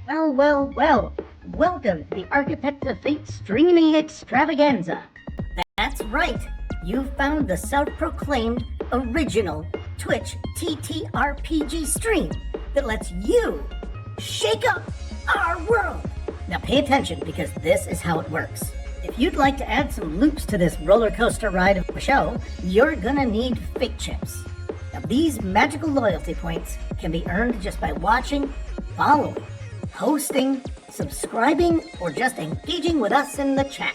Well, well, well. Welcome to the Architect of Fate streaming extravaganza. That's right. You found the self-proclaimed original Twitch TTRPG stream that lets you shake up our world. Now pay attention because this is how it works. If you'd like to add some loops to this roller coaster ride of a show, you're gonna need fate chips. Now these magical loyalty points can be earned just by watching, following, hosting, subscribing, or just engaging with us in the chat.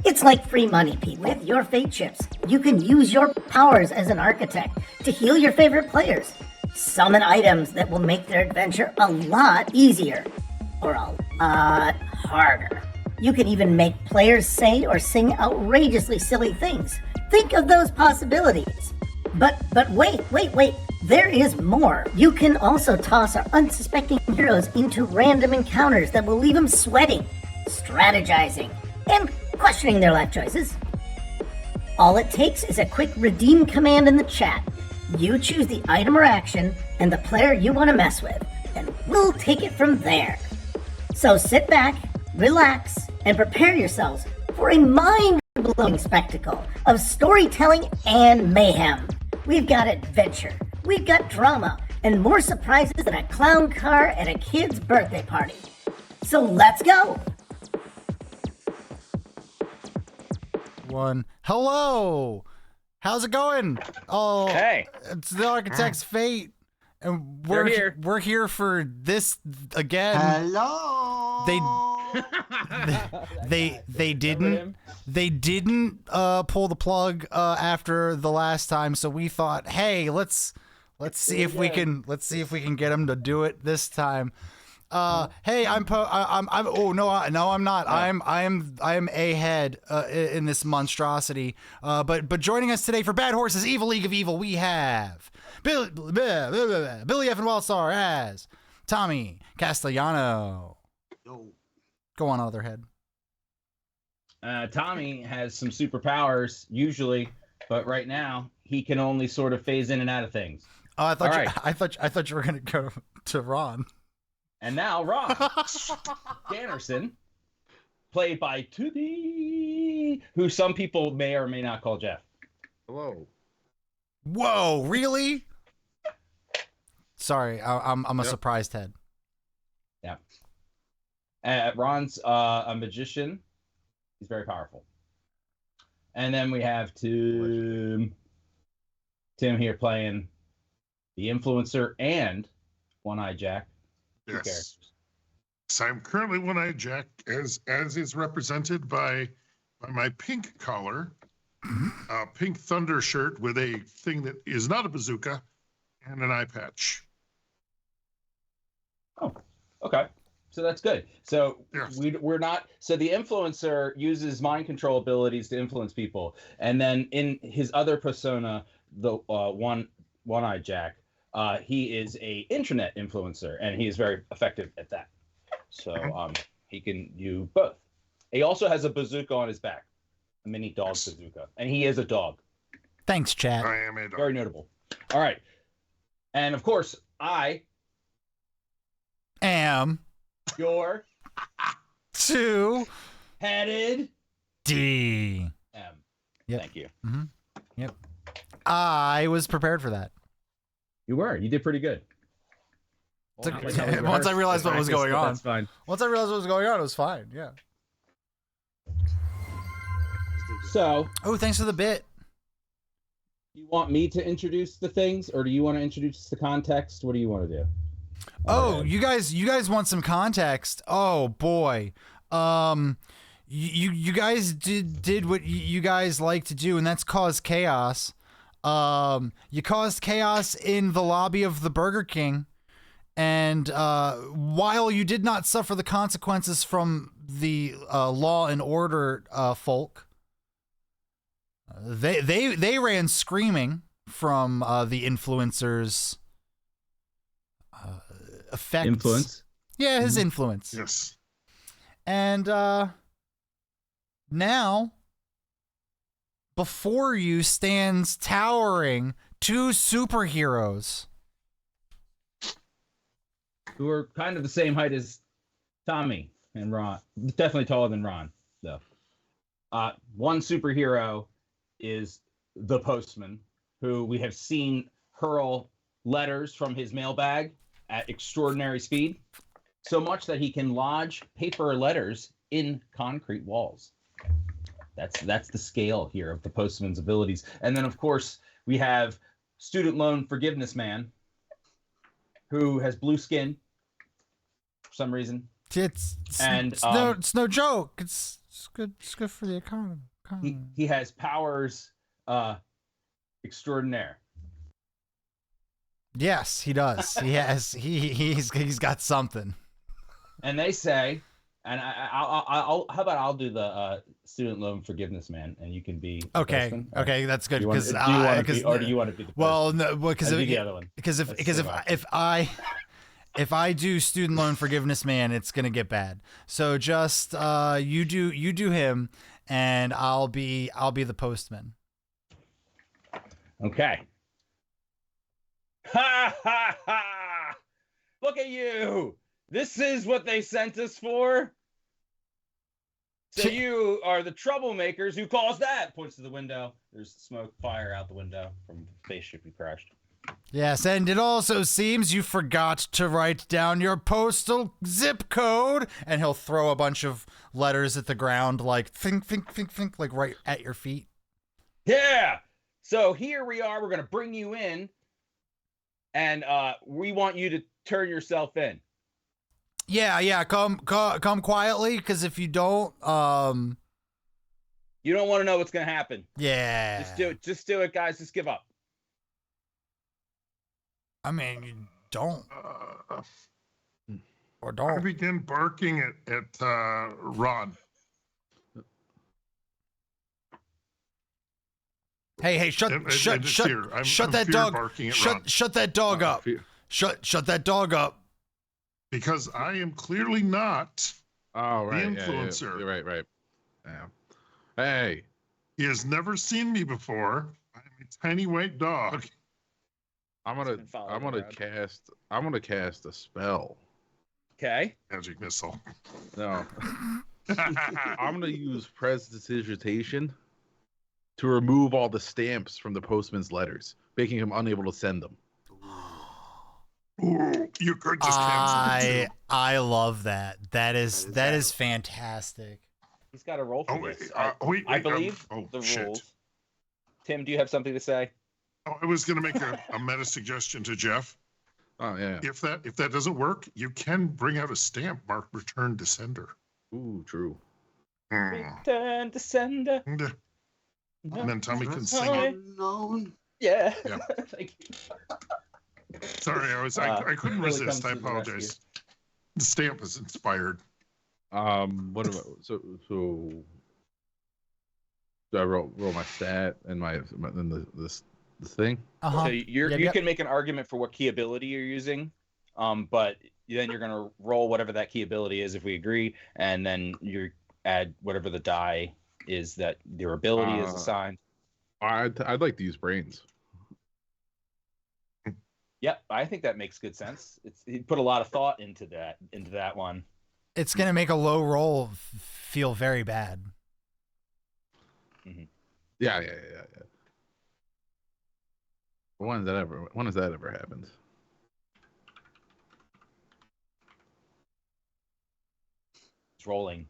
It's like free money, Pete. With your fate chips, you can use your powers as an architect to heal your favorite players, summon items that will make their adventure a lot easier, or a lot harder. You can even make players say or sing outrageously silly things. Think of those possibilities. But wait. There is more. You can also toss our unsuspecting heroes into random encounters that will leave them sweating, strategizing, and questioning their life choices. All it takes is a quick redeem command in the chat. You choose the item or action and the player you want to mess with, and we'll take it from there. So sit back, relax, and prepare yourselves for a mind-blowing spectacle of storytelling and mayhem. We've got adventure, we've got drama, and more surprises than a clown car at a kid's birthday party. So let's go! Hello! How's it going? Oh, hey, it's the Architect's Fate, and we're here for this again. Hello. They didn't pull the plug after the last time, so we thought, hey, let's see if we can get them to do it this time. Hey, I'm not. I am a head in this monstrosity. But joining us today for Bad Horses Evil League of Evil, we have Billy F. and Wildstar as Tommy Castellano. Yo. Go on, other head. Tommy has some superpowers usually, but right now he can only sort of phase in and out of things. Oh, I thought you were gonna go to Ron. And now Ron Gannerson, played by Toody, who some people may or may not call Jeff. Hello. Whoa, really? Sorry, I'm a surprised head. Yeah. Ron's a magician. He's very powerful. And then we have Tim here playing the influencer and One-Eye Jack. Yes. So I'm currently One-Eye Jack, as is represented by my pink collar, a pink thunder shirt with a thing that is not a bazooka, and an eye patch. Oh, okay. So that's good. So Yes. we're not. So the influencer uses mind control abilities to influence people, and then in his other persona, the One-Eye Jack, he is a internet influencer, and he is very effective at that. So he can do both. He also has a bazooka on his back, a mini dog bazooka, and he is a dog. Thanks, chat. I am a dog. Very notable. All right, and of course I am your two-headed D. M. Yep. Thank you. Mm-hmm. Yep. I was prepared for that. You were. You did pretty good. Once I realized what was going on. That's fine. Once I realized what was going on, it was fine. Yeah. So, thanks for the bit. do you want me to introduce the things, or do you want to introduce the context? What do you want to do? You guys want some context? Oh boy. You guys did what you guys like to do, and that's cause chaos. You caused chaos in the lobby of the Burger King, and while you did not suffer the consequences from the law and order folk, they ran screaming from the influencers' effects. Influence. Yeah, his influence. Yes. And now, before you stands towering two superheroes. Who are kind of the same height as Tommy and Ron. Definitely taller than Ron, though. One superhero is the postman, who we have seen hurl letters from his mailbag at extraordinary speed, so much that he can lodge paper letters in concrete walls. That's the scale here of the postman's abilities. And then, of course, we have student loan forgiveness man, who has blue skin for some reason. It's no joke. It's good. It's good for the economy. He has powers extraordinaire. Yes, he does. He has. He's got something. And they say, and I'll how about I'll do the student loan forgiveness man, and you can be the Okay. postman? Or Okay, that's good do you want because or do you want to be the well, postman? no, because I'll do the other one. because Let's if survive. if I do student loan forgiveness man, it's gonna get bad. So just you do him, and I'll be the postman. Okay. Ha ha ha! Look at you! This is what they sent us for? So you are the troublemakers who caused that! Points to the window. There's smoke, fire out the window from the spaceship you crashed. Yes, and it also seems you forgot to write down your postal zip code. And he'll throw a bunch of letters at the ground, like think, like right at your feet. Yeah! So here we are. We're going to bring you in. And we want you to turn yourself in. Yeah. Come quietly, because if you don't, You don't want to know what's going to happen. yeah. Just do it, guys. Just give up. I mean, you don't or I don't. begin barking at Ron. Hey, shut And shut it's shut fear. I'm that fear dog. barking at Ron. Shut that dog up. Shut that dog up. Because I am clearly not. Oh, right. The yeah, influencer. Yeah, right. Yeah. Hey, He has never seen me before. I'm a tiny white dog. I'm been following gonna around. cast a spell. Okay. Magic missile. No, I'm gonna use prestidigitation to remove all the stamps from the postman's letters, making him unable to send them. Ooh, you could just cancel it too. I love that. That is fantastic. He's got a roll for Oh, wait, this. wait, I believe the shit. rules. Tim, do you have something to say? Oh, I was going to make a meta suggestion to Jeff. Oh yeah. If that doesn't work, you can bring out a stamp marked "Return to Sender." Ooh, true. Return to sender. And then Tommy can That's sing it. Unknown. Yeah. Yeah. Thank you. Sorry, I couldn't Really resist. I comes to the rescue. apologize. The stamp is inspired. What about so? Do I roll my stat and this thing? Uh-huh. So you can make an argument for what key ability you're using, but then you're gonna roll whatever that key ability is if we agree, and then you add whatever the die is that your ability is assigned. I'd like to use brains. Yep, I think that makes good sense. He put a lot of thought into that one. It's gonna make a low roll feel very bad. Yeah. When has that ever happened? It's rolling.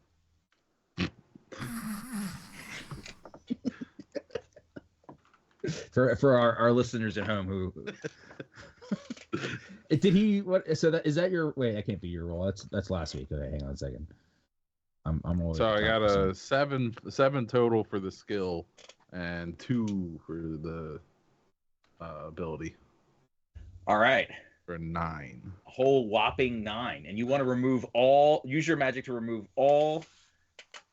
For our listeners at home who did he what so that is that your wait that can't be your roll that's last week. Okay, hang on a second. I'm rolling. So I got a seven total for the skill and 2 for the ability. All right. For 9. A whole whopping 9, and you want to use your magic to remove all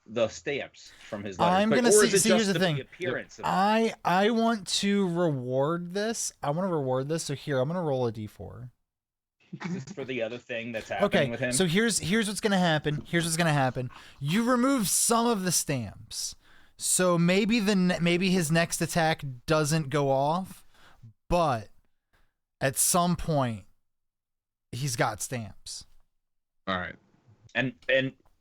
the stamps from his letters. I'm gonna see. Here's the thing. Appearance of I want to reward this. I want to reward this. So here, I'm gonna roll a d4. Is this for the other thing that's happening with him? So here's what's gonna happen. You remove some of the stamps. So maybe his next attack doesn't go off, but at some point he's got stamps. All right. And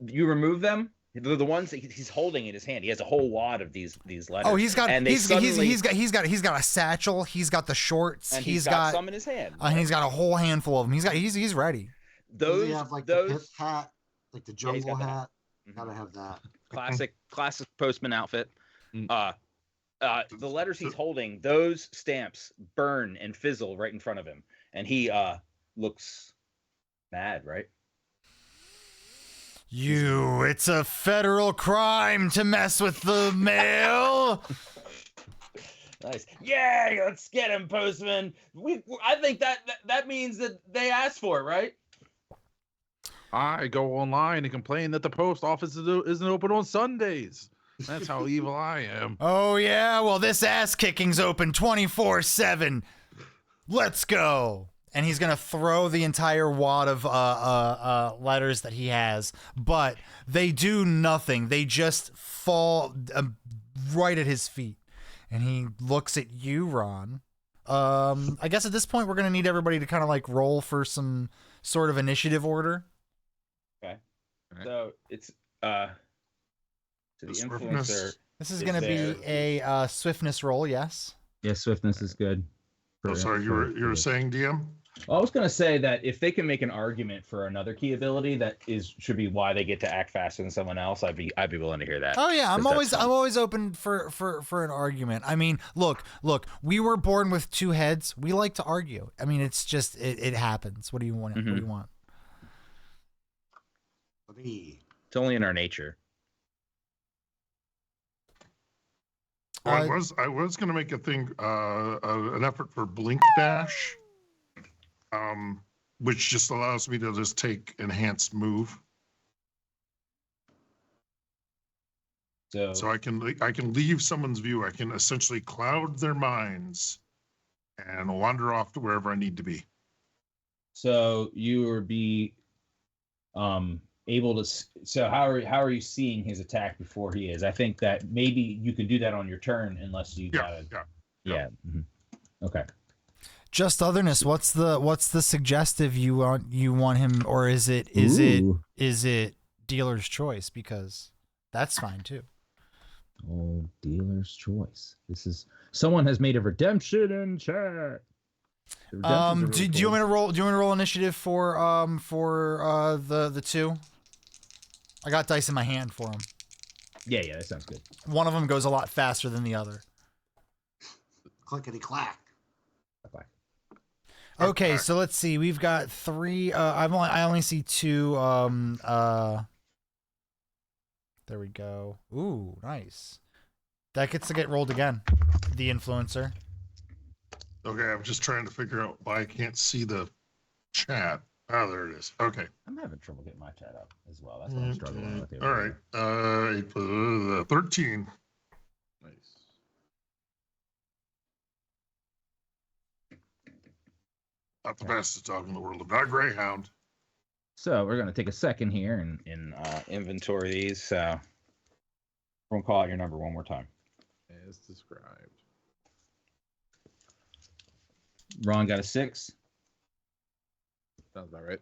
you remove them. They're the ones that he's holding in his hand. He has a whole wad of these letters. Oh, he's got and he's got a satchel. He's got the shorts. And he's got some in his hand. And he's got a whole handful of them. He's ready. Does he have like the pith hat, like the jungle hat? Mm-hmm. Gotta have that. Classic postman outfit. Mm. The letters he's holding, those stamps burn and fizzle right in front of him, and he looks mad, right? It's a federal crime to mess with the mail. Nice. Yeah, let's get him, Postman. I think that means that they asked for it, right? I go online and complain that the post office isn't open on Sundays. That's how evil I am. Oh yeah, well this ass kicking's open 24/7. Let's go. And he's gonna throw the entire wad of letters that he has, but they do nothing. They just fall right at his feet. And he looks at you, Ron. I guess at this point we're gonna need everybody to kind of like roll for some sort of initiative order. Okay. Right. So it's so the Swiftness. influencer. This is Is gonna be there- a swiftness roll, yes. Yeah, swiftness is good. Oh, sorry, you were saying, DM? I was going to say that if they can make an argument for another key ability, that should be why they get to act faster than someone else. I'd be willing to hear that. Oh yeah, I'm 'Cause that's always fun. open for an argument. I mean, look, we were born with two heads. We like to argue. I mean, it's just it happens. What do you want? What do you want? 3. It's only in our nature. Well, I was going to make a thing, an effort for blink dash, which just allows me to just take enhanced move, so I can leave someone's view. I can essentially cloud their minds and wander off to wherever I need to be. So you would be able to. So how are you seeing his attack before he is? I think that maybe you can do that on your turn, unless you got it. Yeah. Mm-hmm. Okay. Just otherness. What's the suggestive you want him, or is it dealer's choice? Because that's fine too. Oh, dealer's choice. This is someone has made a redemption in chat. Do you want me to roll? Do you want me to roll initiative for the two? I got dice in my hand for them. Yeah, that sounds good. One of them goes a lot faster than the other. Clickety clack. Bye. Okay, so let's see. We've got 3. I only see 2. There we go. Ooh, nice. That gets to get rolled again. The influencer. Okay, I'm just trying to figure out why I can't see the chat. Oh, there it is. Okay. I'm having trouble getting my chat up as well. That's what I'm struggling with. All right. 13. Nice. Not the fastest dog in the world. Not a greyhound. So we're gonna take a second here and inventory these. So we're gonna call out your number one more time. As described. Ron got a 6. Sounds about right.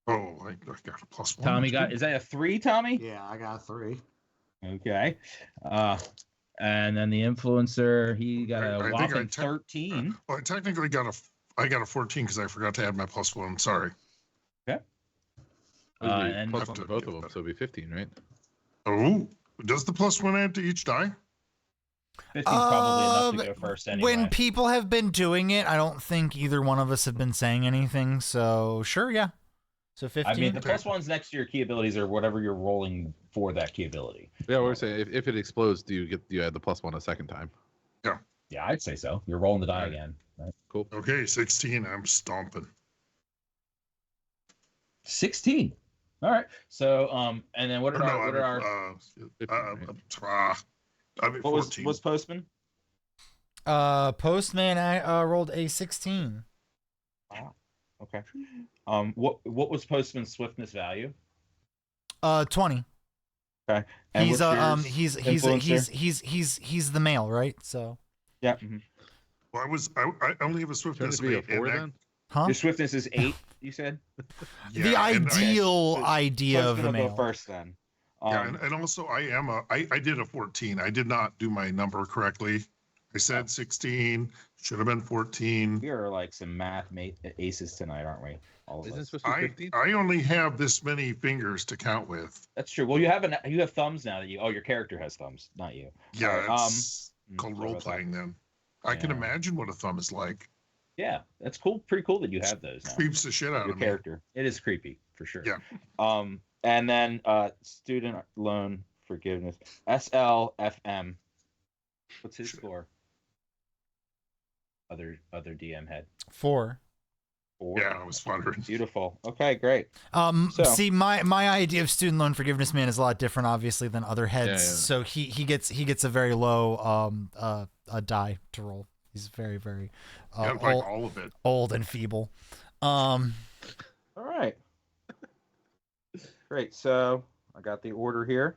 Oh, I got a +1. Tommy is that a 3, Tommy? Yeah, I got 3. Okay. And then the influencer, he got I a think whopping 13. Well, I technically got a 14 because I forgot to add my +1. Sorry. Okay. And plus one to both of them, so it'd be 15, right? Oh, does the +1 add to each die? 15's probably enough to go first anyway. When people have been doing it, I don't think either one of us have been saying anything. So sure, yeah. So 15. I mean, the +1s next to your key abilities are whatever you're rolling for that key ability. Yeah, we're saying if it explodes, do you add the +1 a second time? Yeah, I'd say so. You're rolling the die again. Right? Cool. Okay, 16. I'm stomping. 16. All right. So and then what are our I mean, what 14. was Postman? Postman, I rolled a 16. Wow. Okay. What was Postman's swiftness value? 20. Okay. And He's what's yours, he's the male, right? So yeah. Well, I only have a swiftness Shouldn't of it be a 8. 4 and then? huh? Your swiftness is 8. You said. The and I- ideal So idea of the Postman will male. go first then. Yeah, and also I did a 14. I did not do my number correctly. I said 16, should have been 14. We are like some math aces tonight, aren't we? All of Isn't it us. supposed to be I 15? I only have this many fingers to count with. That's true. Well, you have thumbs now that your character has thumbs, not you. Yeah, All right, it's called sorry role about that. playing then. I can Yeah. imagine what a thumb is like. Yeah, that's cool. Pretty cool that you have those now. Creeps the shit out Your of me. character. It is creepy for sure. Yeah. And then student loan forgiveness. SLFM. What's his score? other DM head? 4. 4. Yeah, I was wondering. Beautiful. Okay, great. See, my idea of student loan forgiveness man is a lot different, obviously, than other heads. Yeah. So he gets a very low a die to roll. He's very very Yeah, like all of it. old and feeble. All right. Great. So I got the order here.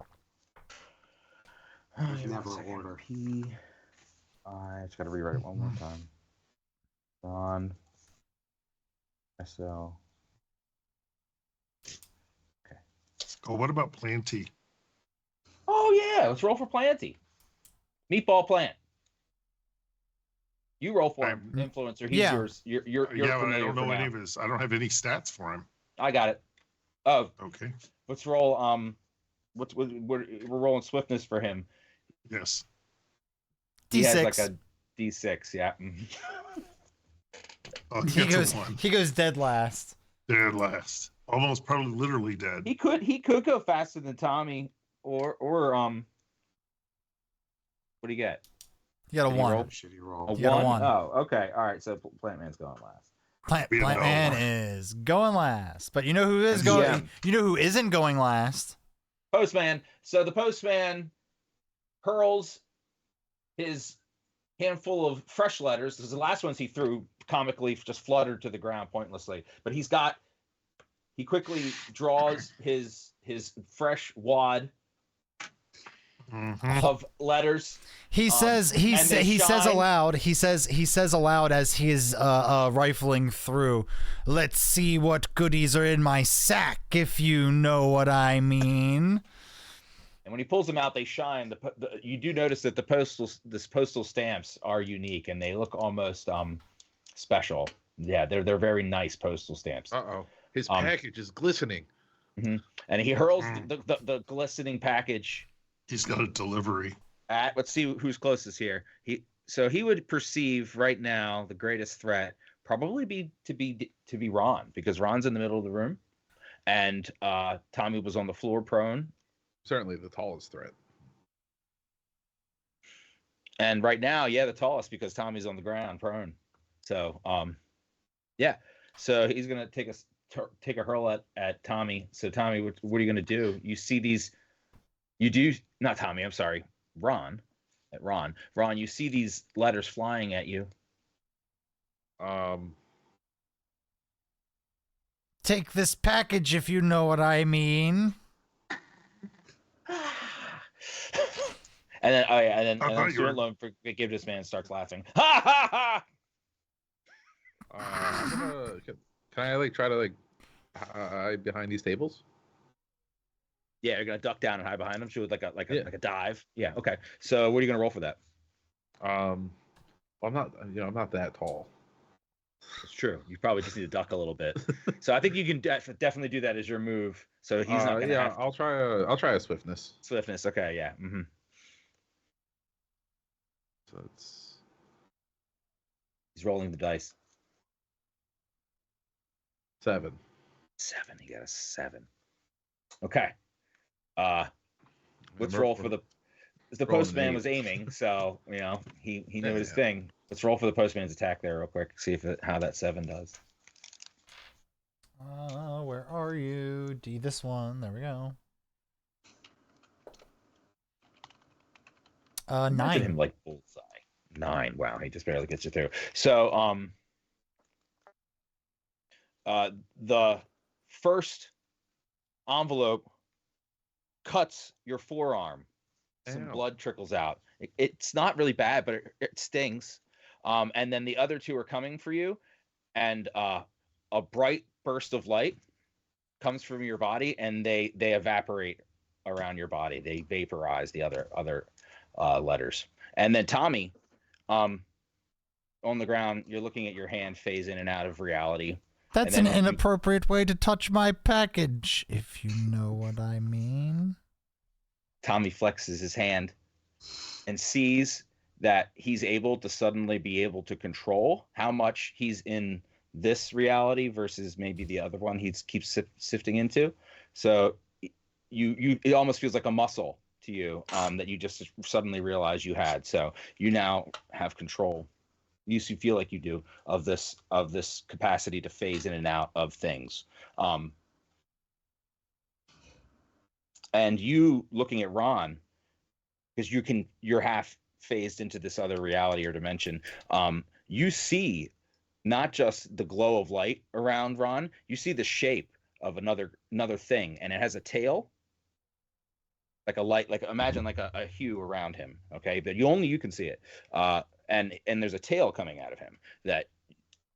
There's never order. I just got to rewrite it one more time. Ron. SL. Okay. Oh, what about Planty? Oh yeah, let's roll for Planty. Meatball Plant. You roll for him, influencer. He's yours. You're Yeah, but I familiar don't know for any now. of his. I don't have any stats for him. I got it. Oh, Okay. let's roll. We're rolling swiftness for him. Yes. He has D6. like a D6. Yeah. Oh, He goes dead last. Dead last. Almost, probably, literally dead. He could go faster than Tommy, or what do you get? You got a 1. Shitty roll. A You got a 1. Oh, okay. All right. So Plant Man's going last. Plant We know. Man is going last, but you know who is going? Yeah. You know who isn't going last? Postman. So the postman hurls his handful of fresh letters, because the last ones he threw comically just fluttered to the ground pointlessly. But he quickly draws his fresh wad of letters. He says and they he says shine. aloud. He says aloud as he is rifling through. Let's see what goodies are in my sack, if you know what I mean. And when he pulls them out, they shine. You do notice that the postal stamps are unique, and they look almost special. Yeah, they're very nice postal stamps. His package is glistening. Mm-hmm. And he hurls the glistening package. He's got a delivery. Let's see who's closest here. He would perceive right now the greatest threat probably be Ron, because Ron's in the middle of the room, and Tommy was on the floor prone. Certainly the tallest threat. And right now, the tallest, because Tommy's on the ground prone. So so he's gonna take a hurl at Tommy. So Tommy, what are you gonna do? You see these? You do not Tommy. I'm sorry, Ron. At Ron, you see these letters flying at you. Take this package, if you know what I mean. And then student loan forgiveness man starts laughing. Ha ha ha! Can I try to hide behind these tables? Yeah, you're gonna duck down and hide behind them. Shoot with like a dive. Yeah. Okay. So what are you gonna roll for that? I'm not that tall. It's true. You probably just need to duck a little bit. So I think you can definitely do that as your move. So he's not gonna. Yeah, I'll try a swiftness. Swiftness. Okay. Yeah. Mm-hmm. So it's He's rolling the dice. 7. 7. He got a 7. Okay. Let's roll for the postman was aiming, so he knew his thing. Let's roll for the postman's attack there real quick. See how that 7 does. Where are you? D this one. There we go. 9. Imagine him like bullseye. 9. Wow, he just barely gets you through. So the first envelope cuts your forearm. Some blood trickles out. It's not really bad, but it stings. And then the other 2 are coming for you, and a bright burst of light comes from your body, and they evaporate around your body. They vaporize the other letters. And then Tommy, on the ground, you're looking at your hand phase in and out of reality. That's an inappropriate way to touch my package, if you know what I mean. Tommy flexes his hand and sees that he's able to suddenly be able to control how much he's in this reality versus maybe the other one he keeps sifting into. So it almost feels like a muscle to you that you just suddenly realize you had. So you now have control you feel like you do, of this capacity to phase in and out of things. And you looking at Ron, because you're half phased into this other reality or dimension. You see not just the glow of light around Ron, you see the shape of another thing, and it has a tail, like a light, like imagine like a hue around him. Okay, but you can see it. And there's a tail coming out of him that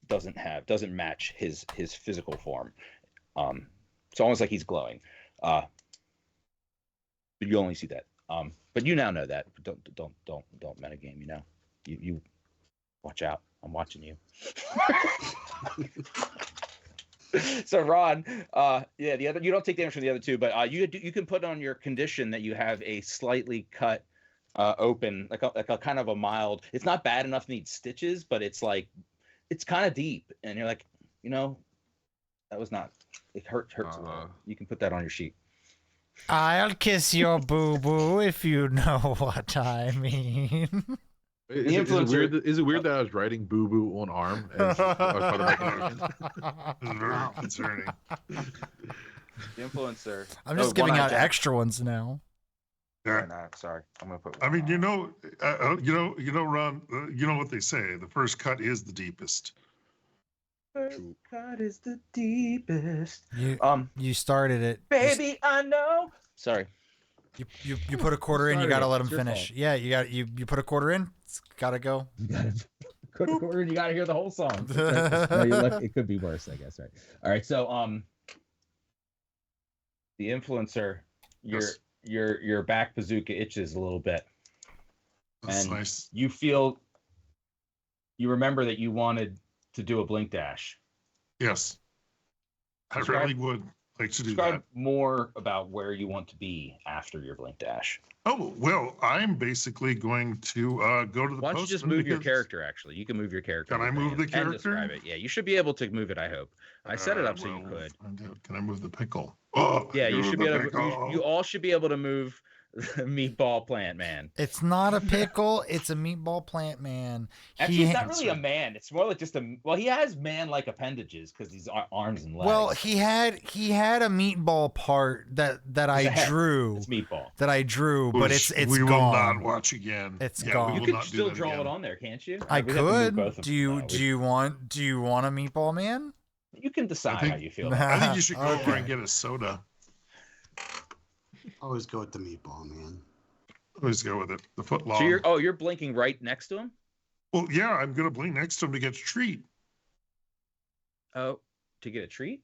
doesn't match his physical form. It's almost like he's glowing. But you only see that. But you now know that. Don't metagame. You know, you watch out. I'm watching you. So Ron, the other, you don't take damage from the other two, but you can put on your condition that you have a slightly cut, open, like a kind of a mild. It's not bad enough to need stitches, but it's kind of deep, and you're like, that was not. It hurts a little. You can put that on your sheet. I'll kiss your boo boo if you know what I mean. Is it weird that I was writing boo boo on arm as part of my condition? It's very concerning. The influencer. I'm just giving out extra ones now. Yeah. No, sorry, I'm gonna put. I mean, Ron. You know what they say: the first cut is the deepest. First cut is the deepest. You started it, baby. I know. Sorry. You put a quarter in. You gotta let them finish. Fault. Yeah, you put a quarter in. It's gotta go. You gotta put a quarter in. You gotta hear the whole song. No, it could be worse, I guess. Right. All right. So the influencer, your back bazooka itches a little bit. That's and nice. You remember that you wanted to do a blink dash. Yes, I really would like to do Describe that. more about where you want to be after your blink dash. Oh, well, I'm basically going to go to the Why don't you just move your character, actually? You can move your character. Can I move the and character? describe it. Yeah, you should be able to move it, I hope. I set it up so you could. Can I move the pickle? Oh, Yeah, you should be able to, you all should be able to move the meatball plant man. It's not a pickle. It's a meatball plant man. Actually, he's not really a man. It's more like just he has man-like appendages because he's arms and legs. Well, he had a meatball part that I drew. It's meatball. That I drew, but it's we gone. will not watch again. It's Yeah, gone. we You will could not do still that draw again. it on there, can't you? I We'd have to move could. both of Do you them, want a meatball man? You can decide how you feel. I think you should go over Okay. and get a soda. Always go with the meatball, man. Always go with it. The foot long. So you're blinking right next to him? Well, yeah, I'm gonna blink next to him to get a treat. Oh, to get a treat?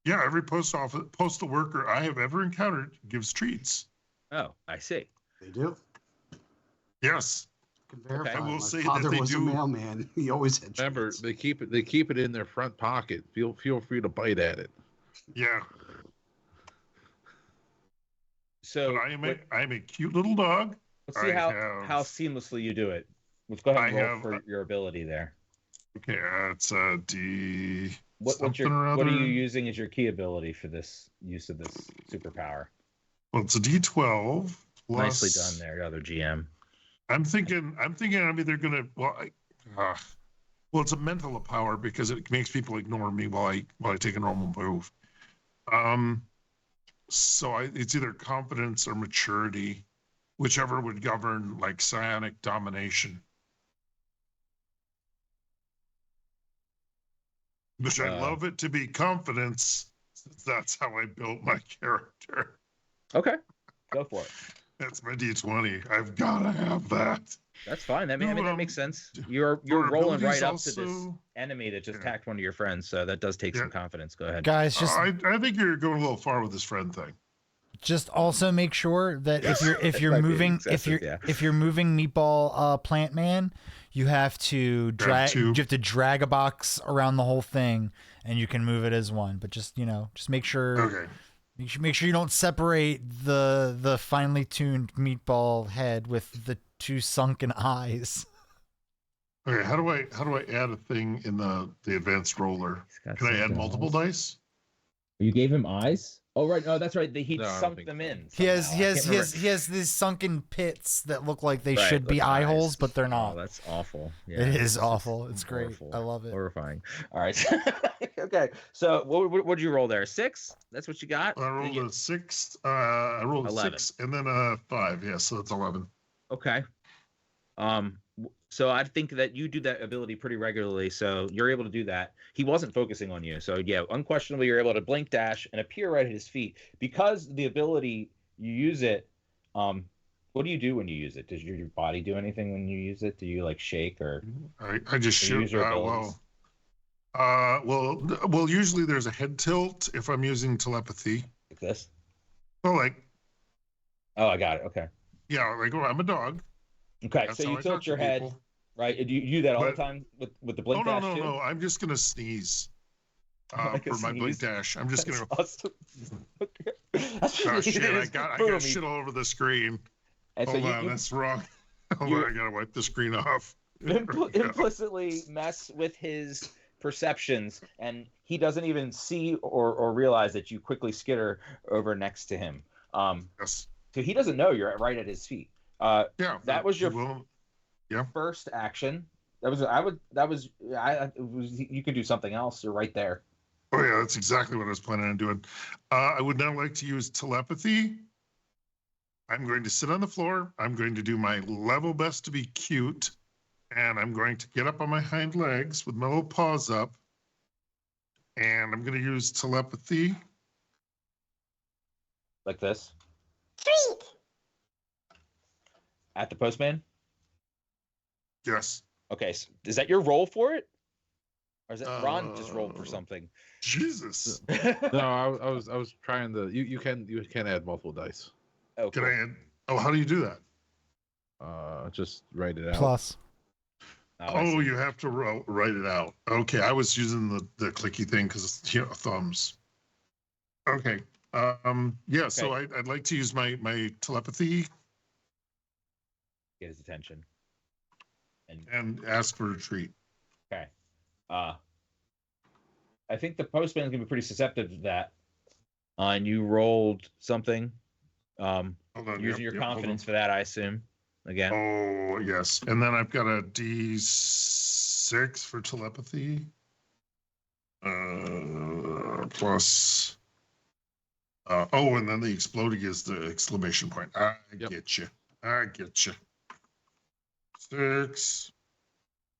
Yeah, every postal worker I have ever encountered gives treats. Oh, I see. They do. Yes. I can verify. I will My say that father they was do- a mailman. He always had Remember, treats. they keep it in their front pocket. Feel free to bite at it. Yeah. So But I'm a cute little dog. let's see I how seamlessly you do it. Let's go ahead and I roll have- for your ability there. Okay, it's a D. What are something or you other. using as your key ability for this use of this superpower? Well, it's a D12. Nicely plus- done there, other GM. I'm thinking I'm either gonna it's a mental power because it makes people ignore me while I take a normal move. So it's either confidence or maturity, whichever would govern like psionic domination. Which I love it to be confidence, since that's how I built my character. Okay, go for it. That's my D20. I've gotta have that. That's fine. That makes sense. You're Our rolling right abilities up to this also- enemy that just Yeah. attacked one of your friends, so that does take some confidence. Go ahead. Guys, I think you're going a little far with this friend thing. just also make sure that if you're Might be moving excessive, yeah. if you're moving meatball plant man, you have to drag a box around the whole thing, and you can move it as one. But just make sure. Okay. Make sure you don't separate the finely tuned meatball head with the two sunken eyes. Okay, how do I add a thing in the advanced roller? Can I add multiple dice? You gave him eyes? Oh right, no, that's right. He No, I don't sunk think them so. in. He has somehow. I can't remember. these sunken pits that look like they Right, should be like eye eyes. holes, but they're Oh, not. that's awful. Yeah, It is it's awful. It's great. horrible. I love it. Horrifying. All right. Okay. So what did you roll there? 6? That's what you got? I rolled a 6. I rolled a 11. 6 and then a 5. Yeah, so that's 11. Okay. So I think that you do that ability pretty regularly, so you're able to do that. He wasn't focusing on you, so yeah, unquestionably you're able to blink dash and appear right at his feet. Because the ability you use it, what do you do when you use it? Does your body do anything when you use it? Do you like shake or I just or shoot. use your abilities? Well, usually there's a head tilt if I'm using telepathy. Like this? Well, like, Oh, I got it. Okay. yeah, like, oh, I'm a dog. Okay, That's so how you I tilt talk to your head, people. right? Do you do that all the But- time with the Oh, blink no, dash no, too? no. I'm just going to sneeze Like a for my blink sneeze? dash. I'm just going to. Awesome. Okay. That's Oh, what shit. it I is. got Boom. shit all over the screen. And so Hold you, on. you That's wrong. Hold you- on. I got to wipe the screen off. There we go. implicitly mess with his perceptions, and he doesn't even see or realize that you quickly skitter over next to him. Yes. So he doesn't know you're right at his feet. Yeah. That was your well, first action. You could do something else. You're right there. Oh, yeah. That's exactly what I was planning on doing. I would now like to use telepathy. I'm going to sit on the floor. I'm going to do my level best to be cute. And I'm going to get up on my hind legs with my little paws up. And I'm going to use telepathy. Like this. At the postman? Yes. Okay, so is that your roll for it? Or is it Ron just rolled for Uh, something? Jesus. No, I was trying to. You can add multiple dice. Oh, Can cool. I add? Oh, how do you do that? Just write it out. Plus. I Oh, see. you have to write it out. Okay, I was using the clicky thing because thumbs. Okay. Yeah. So I'd like to use my telepathy Get his attention. and ask for a treat. Okay. I think the postman is gonna be pretty susceptible to that. And you rolled something. Hold on. Using your hold on. confidence for that, I assume. Again. Oh, yes. And then I've got a D6 for telepathy. Plus. And then the exploding is the exclamation point. I get you. I get you. 6.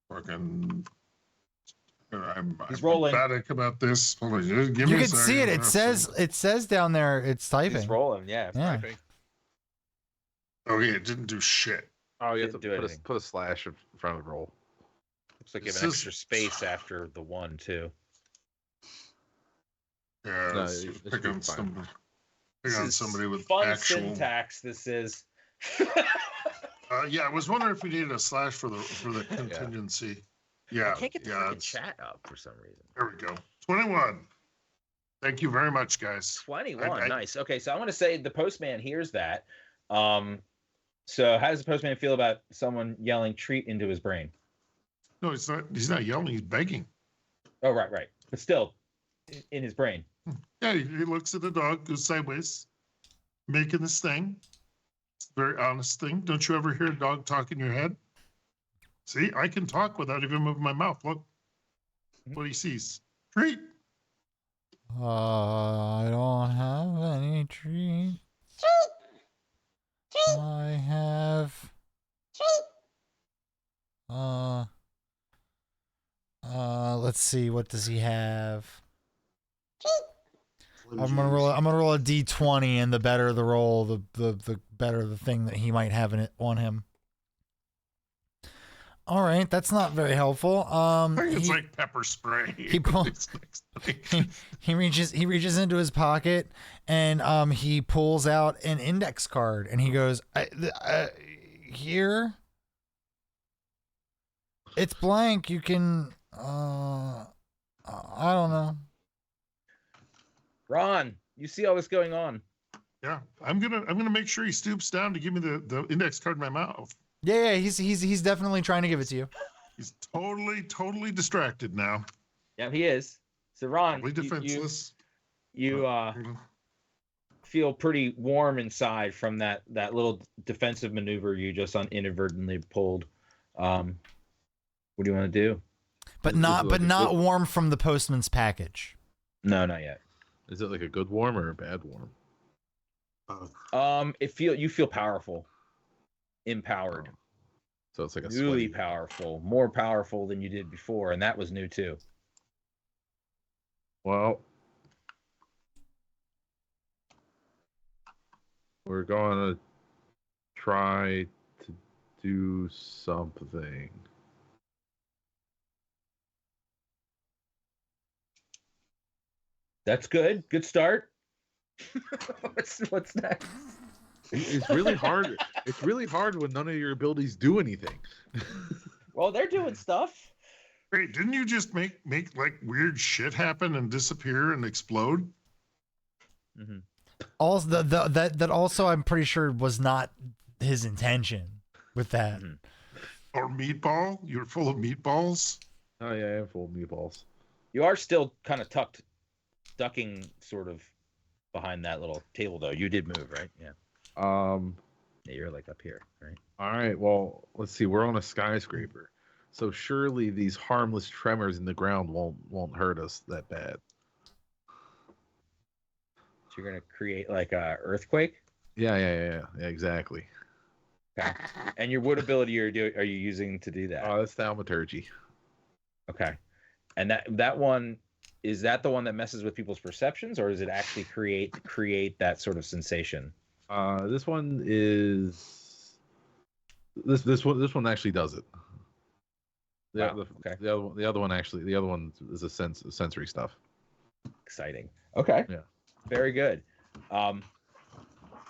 Fucking. I'm rolling. emphatic about this. Hold on, just give me You a can see it. second. It says down there. It's typing. He's rolling, yeah. Yeah. Typing. Okay, it didn't do shit. Oh, you have to Didn't do put anything. put a slash in front of the roll. Looks like you have This an is- extra space after the 1 too. Yeah, No, let's it should pick be on fine. somebody. Pick This on is somebody with fun actual. syntax. This is. Yeah, I was wondering if we needed a slash for the contingency. Yeah, I can't get the yeah, freaking it's- chat up for some reason. There we go. 21. Thank you very much, guys. 21, I- nice. Okay, so I want to say the postman hears that. So how does the postman feel about someone yelling treat into his brain? No, it's not. He's not yelling. He's begging. Oh, right. But still, in his brain. Yeah, he looks at the dog, goes sideways, making this thing. It's a very honest thing. Don't you ever hear a dog talk in your head? See, I can talk without even moving my mouth. Look what he sees. Treat. I don't have any treats. I have. Let's see. What does he have? I'm gonna roll a d20, and the better the roll, the better the thing that he might have in it on him. All right, that's not very helpful. It's like pepper spray. He reaches into his pocket and he pulls out an index card and he goes, here. It's blank. You can I don't know. Ron, you see all this going on. Yeah, I'm gonna make sure he stoops down to give me the index card in my mouth. Yeah, he's definitely trying to give it to you. He's totally distracted now. Yeah, he is. So Ron, Totally defenseless. you feel pretty warm inside from that little defensive maneuver you just inadvertently pulled. What do you want to do? But This is not like but a not good- warm from the postman's package. No, not yet. Is it like a good warm or a bad warm? You feel powerful, empowered, So it's like a newly sweaty. powerful, more powerful than you did before, and that was new too. Well, we're gonna try to do something. That's good. Good start. What's next? It's really hard. It's really hard when none of your abilities do anything. Well, they're doing stuff. Wait, didn't you just make like weird shit happen and disappear and explode? Mm-hmm. Also, that also I'm pretty sure was not his intention with that. Mhm. Or meatball? You're full of meatballs? Oh yeah, I am full of meatballs. You are still kind of ducking sort of behind that little table, though. You did move, right? Yeah. Yeah, you're like up here, right? All right. Well, let's see. We're on a skyscraper, so surely these harmless tremors in the ground won't hurt us that bad. So you're gonna create like a earthquake. Yeah, exactly. Okay. And your wood ability are you using to do that? That's thaumaturgy. Okay. And that one, is that the one that messes with people's perceptions, or does it actually create that sort of sensation? This one is this one actually does it. Wow, okay. The other one is a sensory stuff. Exciting. Okay. Yeah. Very good.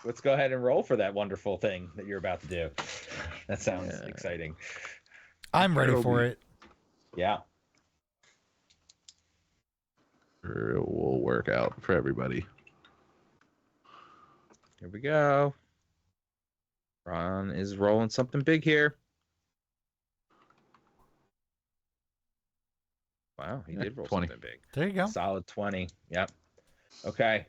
Let's go ahead and roll for that wonderful thing that you're about to do. That sounds exciting. I'm ready It'll for be- it. Yeah. It will work out for everybody. Here we go. Ron is rolling something big here. Wow, he did roll 20. something big. There you go. Solid 20. Yep. Okay.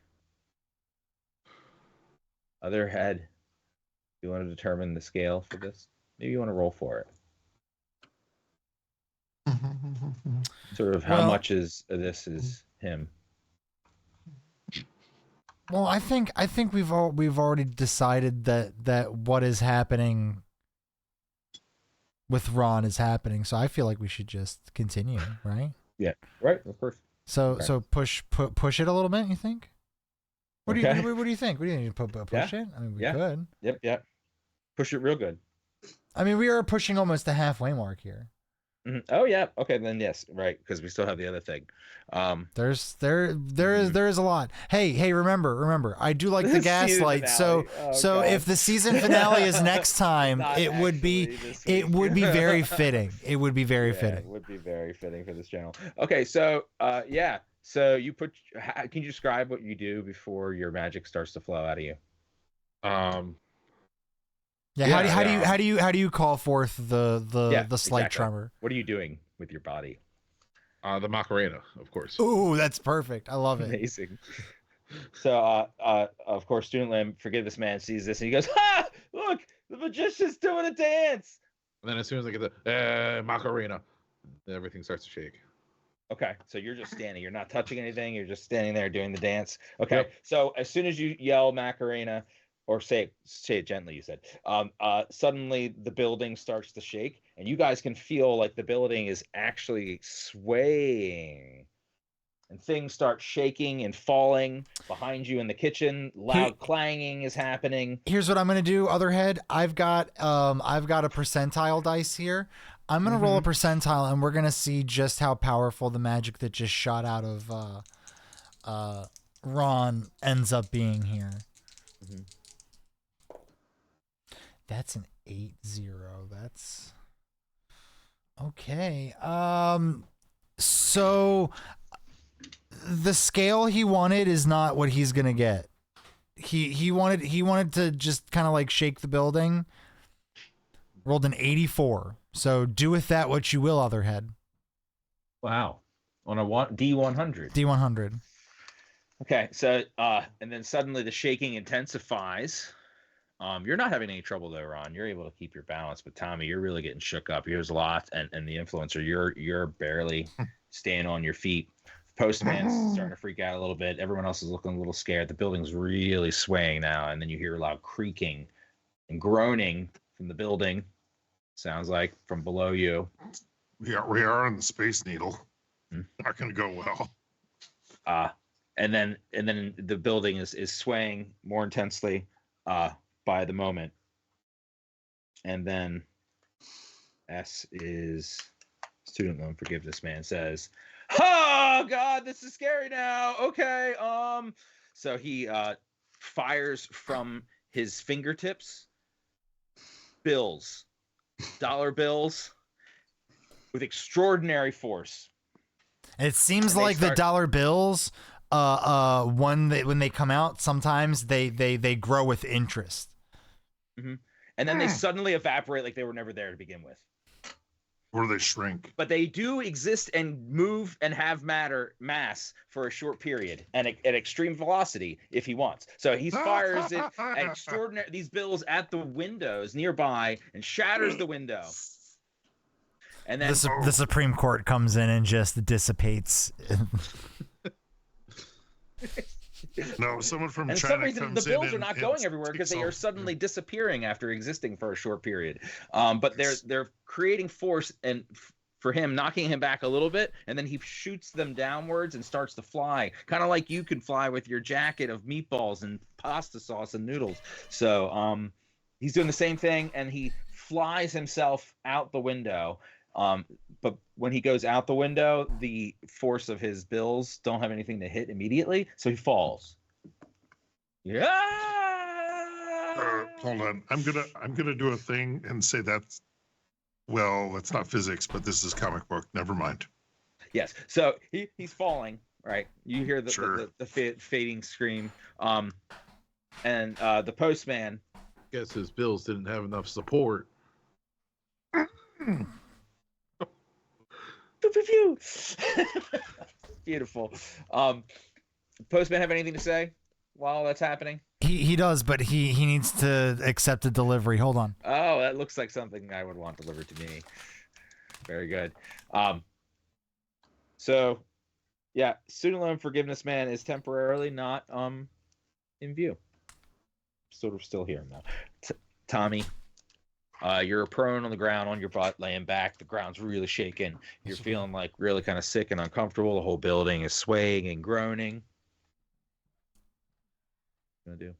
Other head. You want to determine the scale for this? Maybe you want to roll for it. Sort of how Well- much is this is him. Well, I think we've already decided that what is happening with Ron is happening. So I feel like we should just continue, right? Yeah. Right. Of course. So Okay. so push it a little bit. You think? What do Okay. you what do you think? What do you think? Push it? I mean, we Yeah. could. Yep. Push it real good. I mean, we are pushing almost the halfway mark here. Mhm. Oh yeah. Okay, then yes, right, because we still have the other thing. There is a lot. Hey, remember, I do like the Season gaslight. So finale. Oh, so God. if the season finale is next time, Not it would be actually this it week. would be very fitting. It would be very Yeah, fitting. It would be very fitting for this channel. Okay, so yeah. So you can you describe what you do before your magic starts to flow out of you? Yeah, Yeah, how do you call forth the slight exactly. tremor? What are you doing with your body? The Macarena, of course. Ooh, that's perfect. I love it. Amazing. So of course, Student Lamb, forgive this man, sees this and he goes, "Ha! Look, the magician's doing a dance." And then as soon as I get the Macarena, everything starts to shake. Okay, so you're just standing. You're not touching anything. You're just standing there doing the dance. Okay, Yep. so as soon as you yell Macarena, or say it gently, you said, suddenly the building starts to shake, and you guys can feel like the building is actually swaying, and things start shaking and falling behind you in the kitchen. Loud clanging is happening. Here's what I'm gonna do, Otherhead. I've got a percentile dice here. I'm gonna roll a percentile, and we're gonna see just how powerful the magic that just shot out of Ron ends up being here. Mhm. That's an 8-0. That's okay. So the scale he wanted is not what he's gonna get. He wanted to just kind of like shake the building. Rolled an 84. So do with that what you will, Otherhead. Wow, on a D100. D100. Okay, so and then suddenly the shaking intensifies. You're not having any trouble though, Ron. You're able to keep your balance, but Tommy, you're really getting shook up. There's a lot, and the influencer, you're barely staying on your feet. Postman's starting to freak out a little bit. Everyone else is looking a little scared. The building's really swaying now, and then you hear a loud creaking and groaning from the building. Sounds like from below you. We are on the Space Needle. Not going to go well. And then the building is swaying more intensely by the moment. And then S is student loan forgiveness man says, "Oh God, this is scary now. Okay, so he fires from his fingertips dollar bills with extraordinary force. It seems like the dollar bills, when they come out, sometimes they grow with interest. Mm-hmm. And then they suddenly evaporate like they were never there to begin with. Or they shrink. But they do exist and move and have mass for a short period and at extreme velocity if he wants. So he fires it at these bills at the windows nearby and shatters the window. And then the Supreme Court comes in and just dissipates. No, someone from and China for some reason, comes the bills in are not going everywhere because they are suddenly disappearing after existing for a short period. But they're creating force and for him, knocking him back a little bit, and then he shoots them downwards and starts to fly, kind of like you could fly with your jacket of meatballs and pasta sauce and noodles. So he's doing the same thing, and he flies himself out the window. But when he goes out the window, the force of his bills don't have anything to hit immediately, so he falls. Yeah. Hold on. I'm gonna do a thing and say that's not physics, but this is comic book. Never mind. Yes. So he's falling. Right. You hear the fading scream. And the postman. Guess his bills didn't have enough support. Beautiful. Postman have anything to say while that's happening? He does, but he needs to accept a delivery. Hold on. Oh, that looks like something I would want delivered to me. Very good. So yeah, student loan forgiveness man is temporarily not in view. Sort of still here now. Tommy, you're prone on the ground on your butt, laying back. The ground's really shaking. You're feeling like really kind of sick and uncomfortable. The whole building is swaying and groaning. What do you do?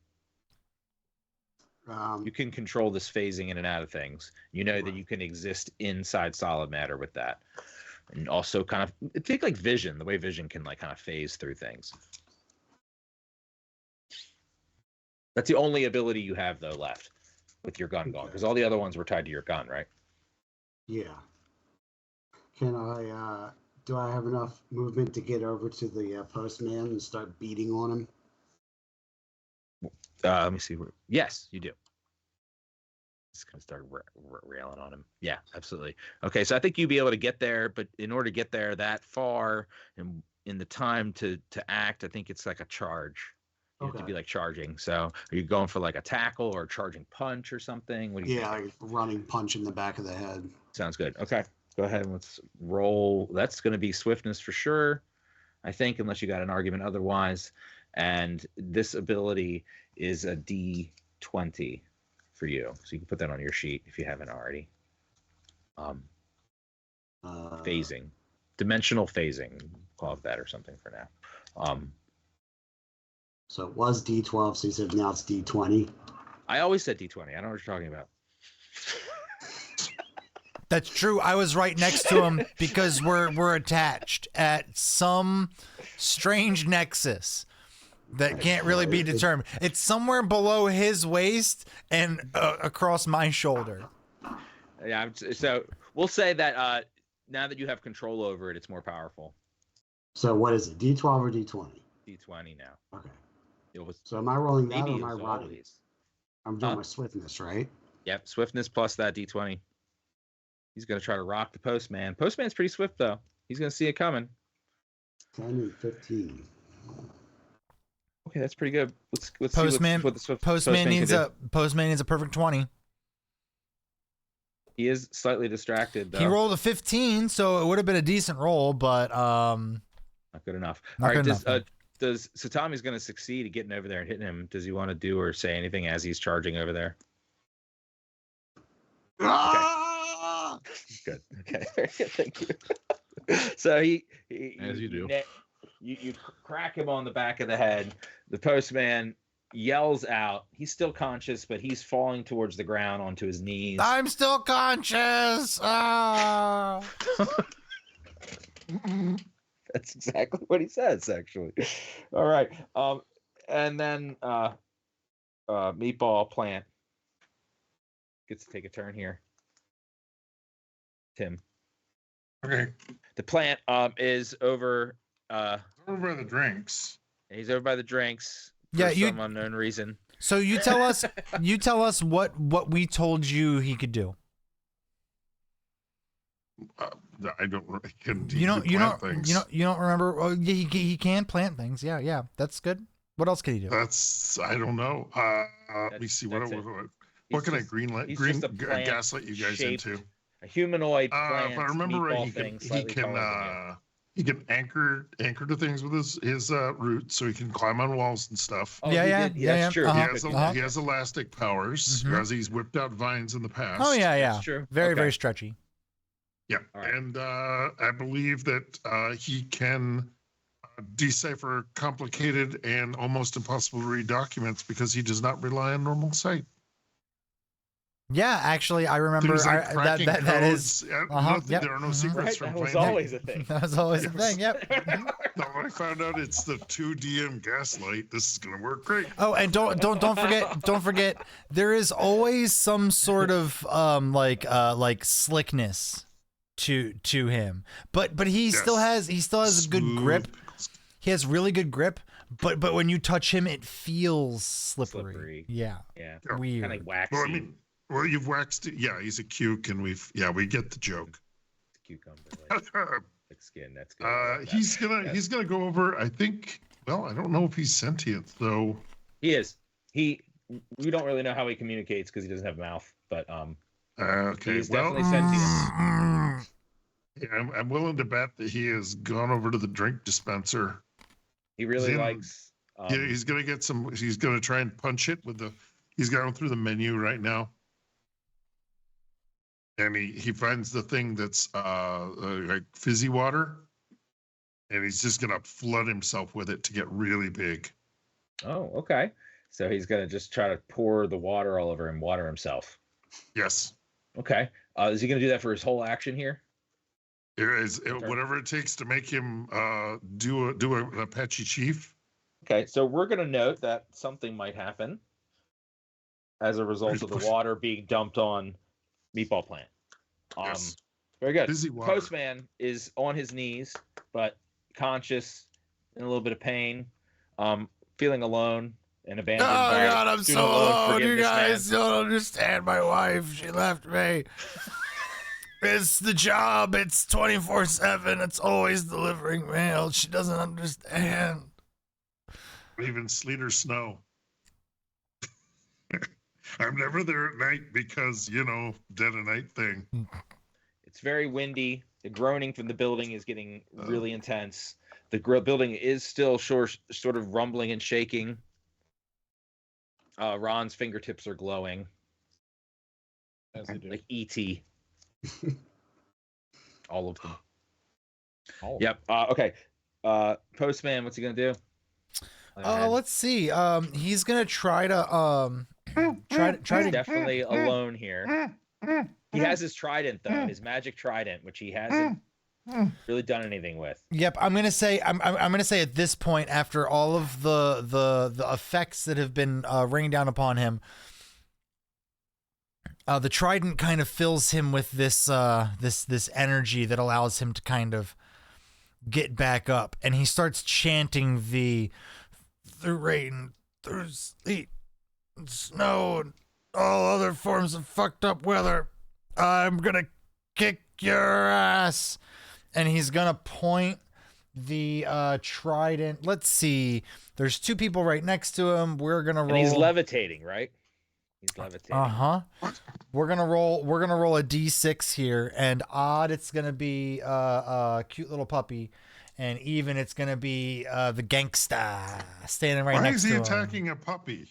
You can control this phasing in and out of things. You know that you can exist inside solid matter with that. And also kind of think like vision, the way vision can like kind of phase through things. That's the only ability you have though left with your gun gone, because all the other ones were tied to your gun, right? Yeah. Can I do I have enough movement to get over to the postman and start beating on him? Let me see. Yes, you do. Just gonna start railing on him. Yeah, absolutely. Okay, so I think you'd be able to get there, but in order to get there that far and in the time to act, I think it's like a charge. You have to be like charging. So are you going for like a tackle or a charging punch or something? What do you think? Like running punch in the back of the head. Sounds good. Okay, go ahead and let's roll. That's going to be swiftness for sure, I think, unless you got an argument otherwise. And this ability is a D20 for you, so you can put that on your sheet if you haven't already. Phasing, dimensional phasing, call it that or something for now. So it was D12, so you said now it's D20. I always said D20. I don't know what you're talking about. That's true. I was right next to him because we're attached at some strange nexus that can't really be determined. It's somewhere below his waist and across my shoulder. Yeah, so we'll say that now that you have control over it, it's more powerful. So what is it, D12 or D20? D20 now. Okay. It was, so am I rolling that or maybe am I it was running? always. I'm doing my swiftness, right? Yep, swiftness plus that D20. He's going to try to rock the postman. Postman's pretty swift, though. He's going to see it coming. 10 and 15. Okay, that's pretty good. Let's Postman. see what the Postman can needs do. a perfect 20. He is slightly distracted though. He rolled a 15, so it would have been a decent roll, but not good enough. Not All right, good enough, so Tommy's going to succeed at getting over there and hitting him. Does he want to do or say anything as he's charging over there? Ah! Good. Okay. Very good. Thank you. So he As you do. You crack him on the back of the head. The postman yells out. He's still conscious, but he's falling towards the ground onto his knees. I'm still conscious. Ah. That's exactly what he says, actually. All right. And then Meatball Plant gets to take a turn here. Tim. Okay. The plant is over Over by the drinks. he's over by the drinks Yeah, for some unknown reason. So you tell us what we told you he could do. I don't. You don't remember? Oh, yeah, he can plant things. Yeah, that's good. What else can he do? That's I don't know. Let me see. What can I he's just a plant gaslight you guys shaped into? A humanoid plant. If I remember right, meatball he thing, can slightly taller than he can anchor to things with his roots, so he can climb on walls and stuff. you. Oh, Yeah, he did. That's true. Uh-huh. He has elastic powers Mhm. as he's whipped out vines in the past. Oh yeah. That's true. Very Okay. very stretchy. Yeah, All right. and I believe that he can decipher complicated and almost impossible to read documents because he does not rely on normal sight. Yeah, actually, I remember Things like cracking that is. codes, Uh-huh, yep, there are no mhm. secrets Right, from that was playing. always a thing. That was always a thing. Yep. Now, when I found out it's the 2DM gaslight, this is gonna work great. Oh, and don't forget, there is always some sort of like slickness to him, but he Yes. still has a good Smooth grip. pickles. He has really good grip, but when you touch him, it feels slippery. Slippery. Yeah, Yeah. Yeah. weird. Kind of waxy. Well, I mean, you've waxed it. Yeah, he's a cuke, and we get the joke. Cucumber like skin. That's good. I like that. He's gonna go over. I think. Well, I don't know if he's sentient though. He is. We don't really know how he communicates because he doesn't have a mouth, but Okay, he's well, definitely sentient. yeah, I'm willing to bet that he has gone over to the drink dispenser. He really in- likes. Yeah, he's gonna get some. He's gonna try and punch it with the. He's going through the menu right now, and he finds the thing that's like fizzy water, and he's just gonna flood himself with it to get really big. Oh, okay. So he's gonna just try to pour the water all over him, water himself. Yes, Okay. Is he gonna do that for his whole action here? it is whatever it takes to make him do an Apache chief. Okay. So we're gonna note that something might happen as a result of the water being dumped on Meatball Plant. Yes. Very good. Fizzy water. Postman is on his knees, but conscious, in a little bit of pain, feeling alone and abandoned. Oh by God, I'm student so loan alone. You forgiveness guys man. don't understand. My wife, she left me. It's the job. It's 24/7. It's always delivering mail. She doesn't understand. Even sleet or snow. I'm never there at night because, dead of night thing. It's very windy. The groaning from the building is getting really intense. The building is still sort of rumbling and shaking. Ron's fingertips are glowing. As they do. Like E.T. All of them. Oh. Yep. Okay. Postman, what's he gonna do? Let's see. He's gonna try to try He's to. definitely alone here. He has his trident though, his magic trident, which he hasn't really done anything with. Yep. I'm gonna say. I'm gonna say at this point, after all of the effects that have been raining down upon him, the trident kind of fills him with this energy that allows him to kind of get back up, and he starts chanting through rain, through sleet, and snow, and all other forms of fucked up weather. I'm gonna kick your ass, and he's gonna point the trident. Let's see. There's two people right next to him. We're gonna roll. And he's levitating, right? He's levitating. We're gonna roll a d6 here, and odd it's gonna be a cute little puppy, and even it's gonna be the gangsta standing right Why next is he to him. attacking a puppy?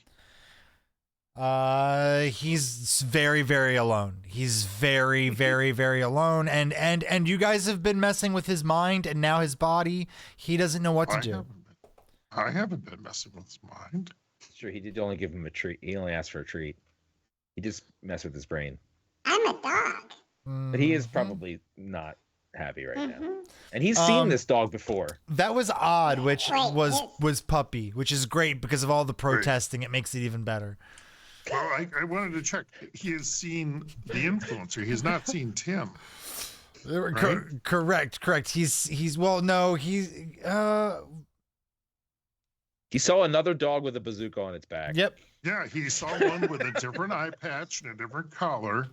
He's very, very alone. He's very, very, very alone, and you guys have been messing with his mind and now his body. He doesn't know what to do. I haven't been messing with his mind. It's true. He did only give him a treat. He only asked for a treat. He just messed with his brain. I'm a dog. But he is probably not happy right now. And he's seen this dog before. That was odd, which Wait, was puppy, which is great because of all the protesting. It makes it even better. Well, I wanted to check. He has seen the influencer. He has not seen Tim. Right? Correct. He's well, no, He saw another dog with a bazooka on its back. Yep. Yeah, he saw one with a different eye patch and a different collar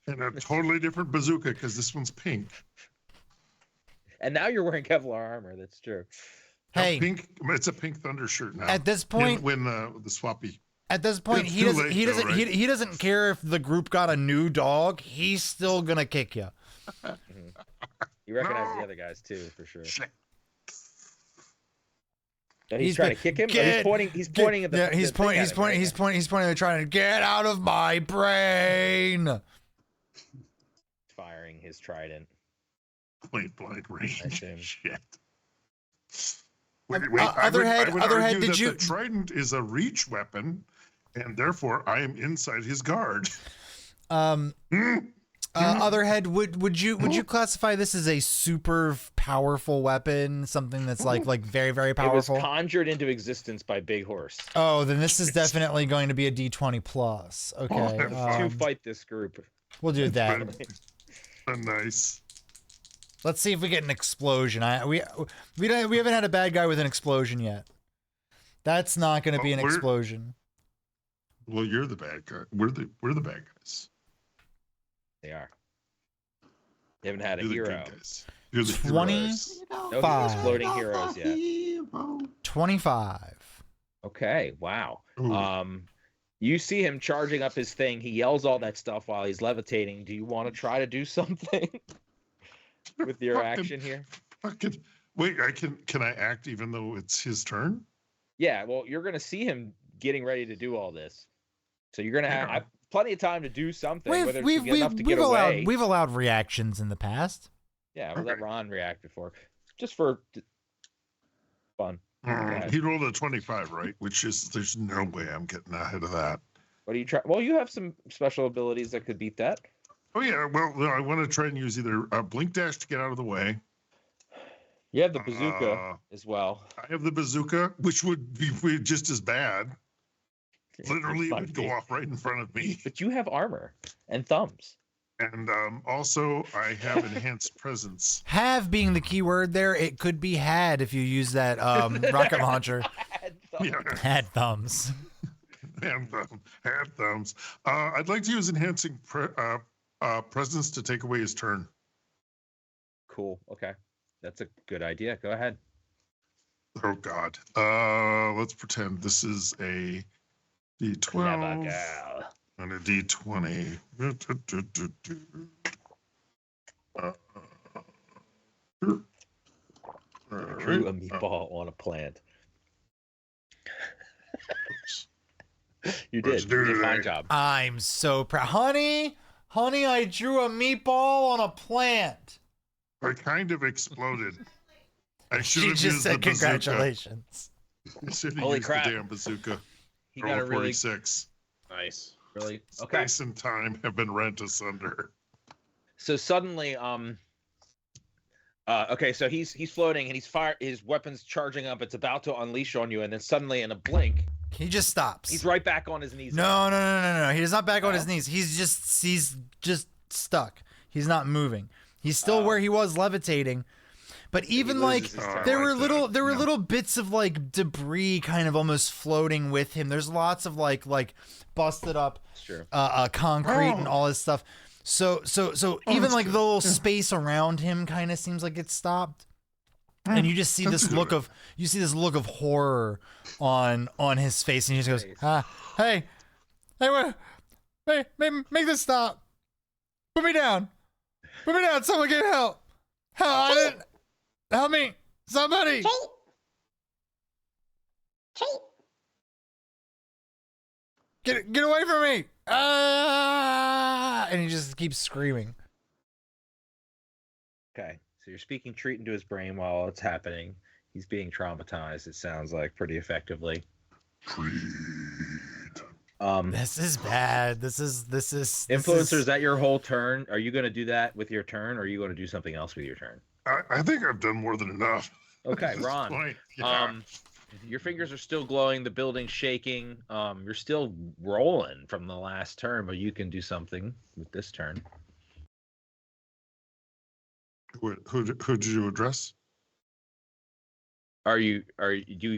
and a totally different bazooka because this one's pink. And now you're wearing Kevlar armor. That's true. Hey, Pink. It's a pink thunder shirt now. at this point, when the swappy. At this point, It's he too doesn't. late He though, doesn't. right? He doesn't care if the group got a new dog. He's still gonna kick you. You recognize No. the other guys too, for sure. Shit. And he's trying to kick him. Or he's pointing at the. Yeah, he's the thing pointing. at He's him, pointing. right? He's pointing. He's pointing. They're trying to get out of my brain. Firing his trident. Point blank range. I assume. Shit. Wait. Otherhead, I would argue did that you? the trident is a reach weapon, and therefore I am inside his guard. Otherhead, would you classify this as a super powerful weapon? Something that's like very, very It was powerful. conjured into existence by Big Horse Oh, then this is definitely going to be a D20 plus. Okay, to fight this group. we'll do that. Nice. Let's see if we get an explosion. We haven't had a bad guy with an explosion yet. That's not going to be an We're- explosion. Well, you're the bad guy. We're the bad guys. They are. They haven't had a You're the hero. good guys. You're the 20? heroes. No Five. exploding heroes yet. 25. Okay. Wow. Ooh. You see him charging up his thing. He yells all that stuff while he's levitating. Do you want to try to do something with your Fucking- action here? Fucking wait! Can I act even though it's his turn? Yeah. Well, you're gonna see him getting ready to do all this, so you're gonna have plenty of time to do something. Whether it's to get enough to get away. We've allowed reactions in the past. Yeah, we'll let Okay. Ron react before, just for fun. He rolled a 25, right? Which is there's no way I'm getting ahead of that. What do you try? Well, you have some special abilities that could beat that. Oh yeah, well no, I want to try and use either a blink dash to get out of the way. You have the bazooka Uh, as well. I have the bazooka, which would be just as bad. Literally, it Might would go be. off right in front of me. But you have armor and thumbs. And also, I have enhanced presence. Have being the key word there. It could be had if you use that rocket launcher. Yeah, Had thumbs. and hand thumbs. I'd like to use enhancing presence to take away his turn. Cool. Okay. That's a good idea. Go ahead. Oh God. Let's pretend this is a Clever D12 girl. and a D20. Drew a meatball on a plant. You Let's did. do You did a fine today. job. I'm so proud. Honey, I drew a meatball on a plant. I kind of exploded. I should She have just used said the bazooka. congratulations. I should have Holy used crap. the damn bazooka. He Roll got a really, 46. nice, really. Okay. Space and time have been rent asunder. So suddenly, okay, so he's floating and his weapon's charging up. It's about to unleash on you, and then suddenly, in a blink, He just stops. he's right back on his knees. No. He's not back on his No? knees. He's just stuck. He's not moving. He's still where he was levitating. But even like loses his turn. there were Like that. No. little bits of like debris kind of almost floating with him. There's lots of like busted up Sure. concrete and Oh. all this stuff. So even that's like good. the little space around him kind of seems like it's stopped. And you just see Let's this do look it. of horror on his face, and he just goes, "Hey, what? Hey, make this stop! Put me down! Put me down! Someone get help! Help me! Somebody!" Get away from me! Ah! And he just keeps screaming. Okay, so you're speaking treat into his brain while it's happening. He's being traumatized. It sounds like pretty effectively. This is bad. This is Influencer, is that your whole turn? Are you going to do that with your turn, or are you going to do something else with your turn? I think I've done more than enough. Okay, at this Ron. point. Yeah. Your fingers are still glowing. The building's shaking. You're still rolling from the last turn, but you can do something with this turn. Who did you address? You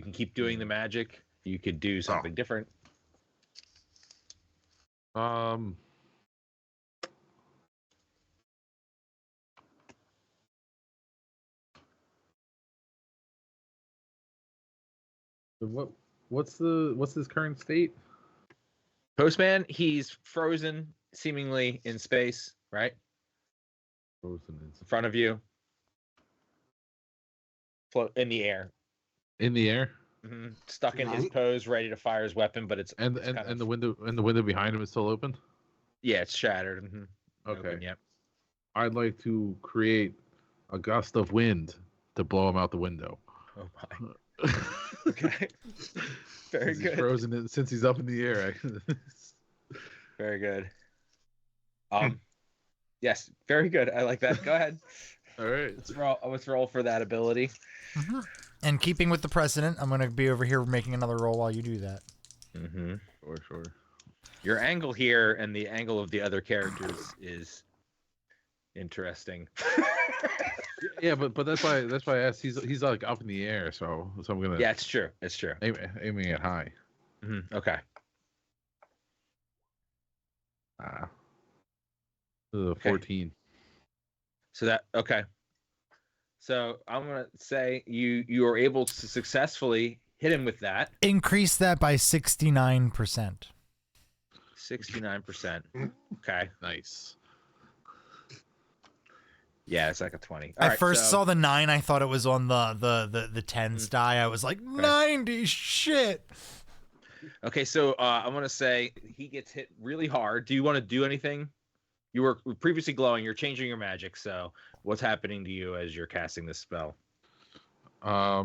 can keep doing the magic. You could do something different. What's his current state? Postman, he's frozen, seemingly in space, right? Frozen In front of you. Float in the air. in the air. Mm-hmm. Stuck in his pose, ready to fire his weapon, but it's And the window behind him is still open. Yeah, it's shattered. Mm-hmm. Okay. Open, yep. I'd like to create a gust of wind to blow him out the window. Oh my. Okay. Very good. He's frozen since he's up in the air. Very good. Yes, very good. I like that. Go ahead. All right. Let's roll for that ability. Mm-hmm. And keeping with the precedent, I'm going to be over here making another roll while you do that. Mm-hmm. Sure. Your angle here and the angle of the other characters is interesting. Yeah, but that's why I asked. He's like up in the air, so I'm gonna. Yeah, it's true. Aiming it high. Mm-hmm. Okay. 14. So So I'm gonna say you are able to successfully hit him with that. Increase that by 69%. 69%. Okay. Nice. Yeah, it's like a 20. I first saw the 9. I thought it was on the tens die. I was like, 90 shit. Okay, so I'm gonna say he gets hit really hard. Do you want to do anything? You were previously glowing. You're changing your magic. So what's happening to you as you're casting this spell? I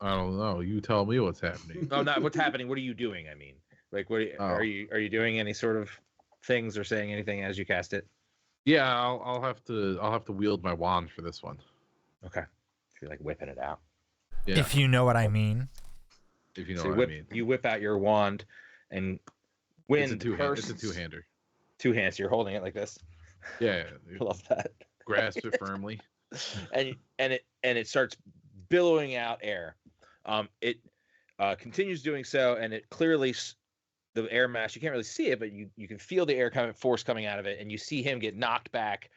don't know. You tell me what's happening. Oh, not what's happening. What are you doing? I mean, like, what are you doing? Any sort of things or saying anything as you cast it? Yeah, I'll have to wield my wand for this one. Okay, if you're like whipping it out. Yeah. If you know what I mean. If you know So what I mean. You whip out your wand, and wind It's a two-hander. Two hands. So you're holding it like this. Yeah. I love that. Grasp it firmly. and it starts billowing out air. It continues doing so, and it clearly the air mass. You can't really see it, but you can feel the air force coming out of it, and you see him get knocked back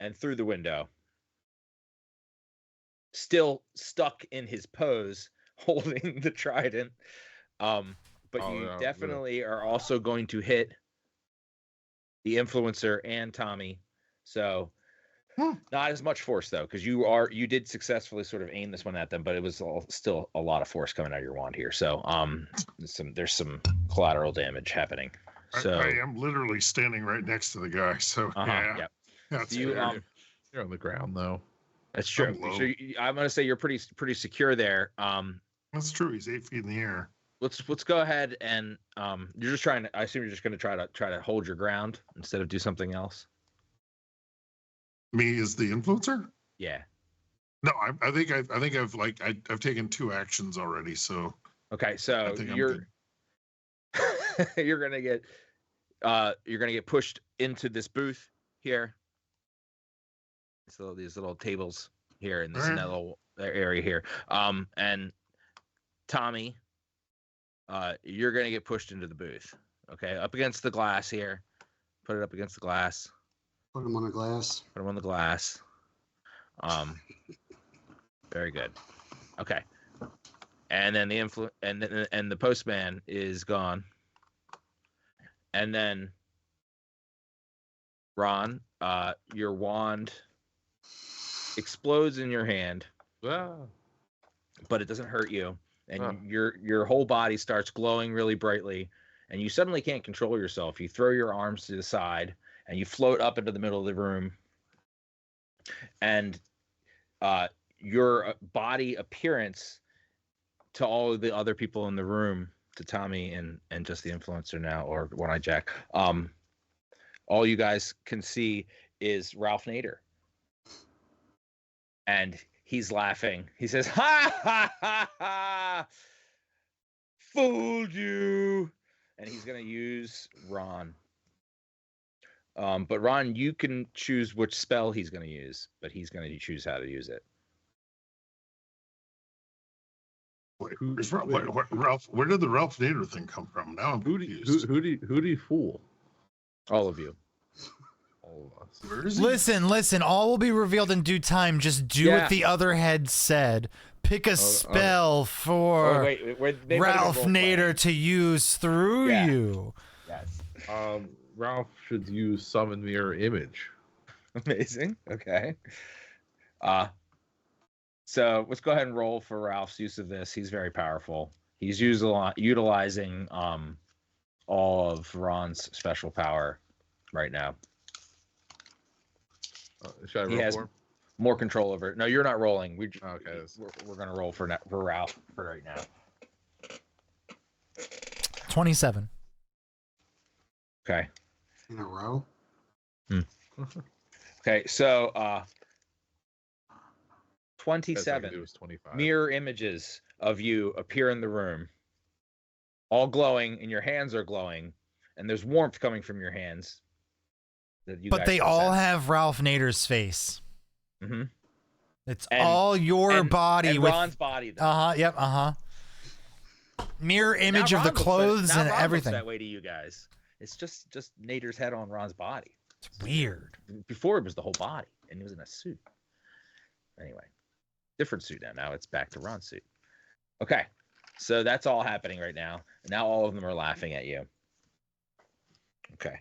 and through the window, still stuck in his pose, holding the trident. But you definitely are also going to hit the influencer and Tommy. So not as much force though, because you did successfully sort of aim this one at them, but it was still a lot of force coming out of your wand here. So there's some collateral damage happening. So I am literally standing right next to the guy. So yeah. That's you're fair. You're on the ground though. That's true. So I'm gonna say you're pretty secure there. That's true. He's 8 feet in the air. Let's go ahead and you're just trying to. I assume you're just gonna try to hold your ground instead of do something else. Me as the influencer? Yeah. No, I think I've taken 2 actions already. So okay, so you're gonna get pushed into this booth here. So these little tables here in this little area here. And Tommy, you're gonna get pushed into the booth. Okay, up against the glass here. Put it up against the glass. Put him on a glass. Put him on the glass. Very good. Okay. And then the postman is gone. And then Ron, your wand explodes in your hand, but it doesn't hurt you. And your whole body starts glowing really brightly, and you suddenly can't control yourself. You throw your arms to the side, and you float up into the middle of the room. And your body appearance to all of the other people in the room, to Tommy and just the influencer now, or One Eye Jack, all you guys can see is Ralph Nader. And he's laughing. He says, "Ha ha ha ha! Fooled you!" And he's gonna use Ron. But Ron, you can choose which spell he's gonna use, but he's gonna choose how to use it. Ralph? Where did the Ralph Nader thing come from? Now I'm confused. Who do you fool? All of you. All of us. Where is he? Listen. All will be revealed in due time. Just do what the other head said. Pick a spell for Ralph Nader to use through you. Yes. Ralph should use summon mirror image. Amazing. Okay. So let's go ahead and roll for Ralph's use of this. He's very powerful. He's utilizing all of Ron's special power right now. Should I roll He has for him? more control over it. No, you're not rolling. We're gonna roll for Ralph for right now. 27. Okay. In a row? Okay, so It 27 was 25. mirror images of you appear in the room, all glowing, and your hands are glowing, and there's warmth coming from your hands. But they all have Ralph Nader's face. Mm-hmm. It's all your body and with Ron's body. Though. Yep. Mirror image Now of the Ron looks clothes and Ron everything. looks that way to you guys. It's just Nader's head on Ron's body. It's weird. Before it was the whole body, and he was in a suit. Anyway, different suit now. Now it's back to Ron's suit. Okay, so that's all happening right now. And now all of them are laughing at you. Okay.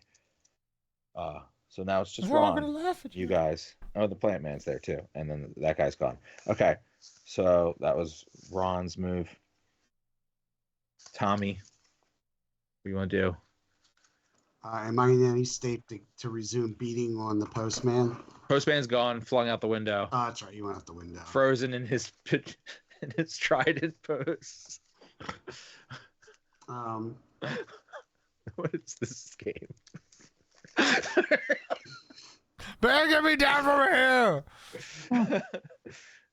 So now it's just We're all Ron. gonna laugh at You guys. Oh, the plant man's there too, and then that guy's gone. Okay, so that was Ron's move. Tommy, what do you want to do? Am I in any state to resume beating on the postman? Postman's gone, flung out the window, Oh, that's right. You went out the window. frozen in his trident pose. What is this game? Get me down from here!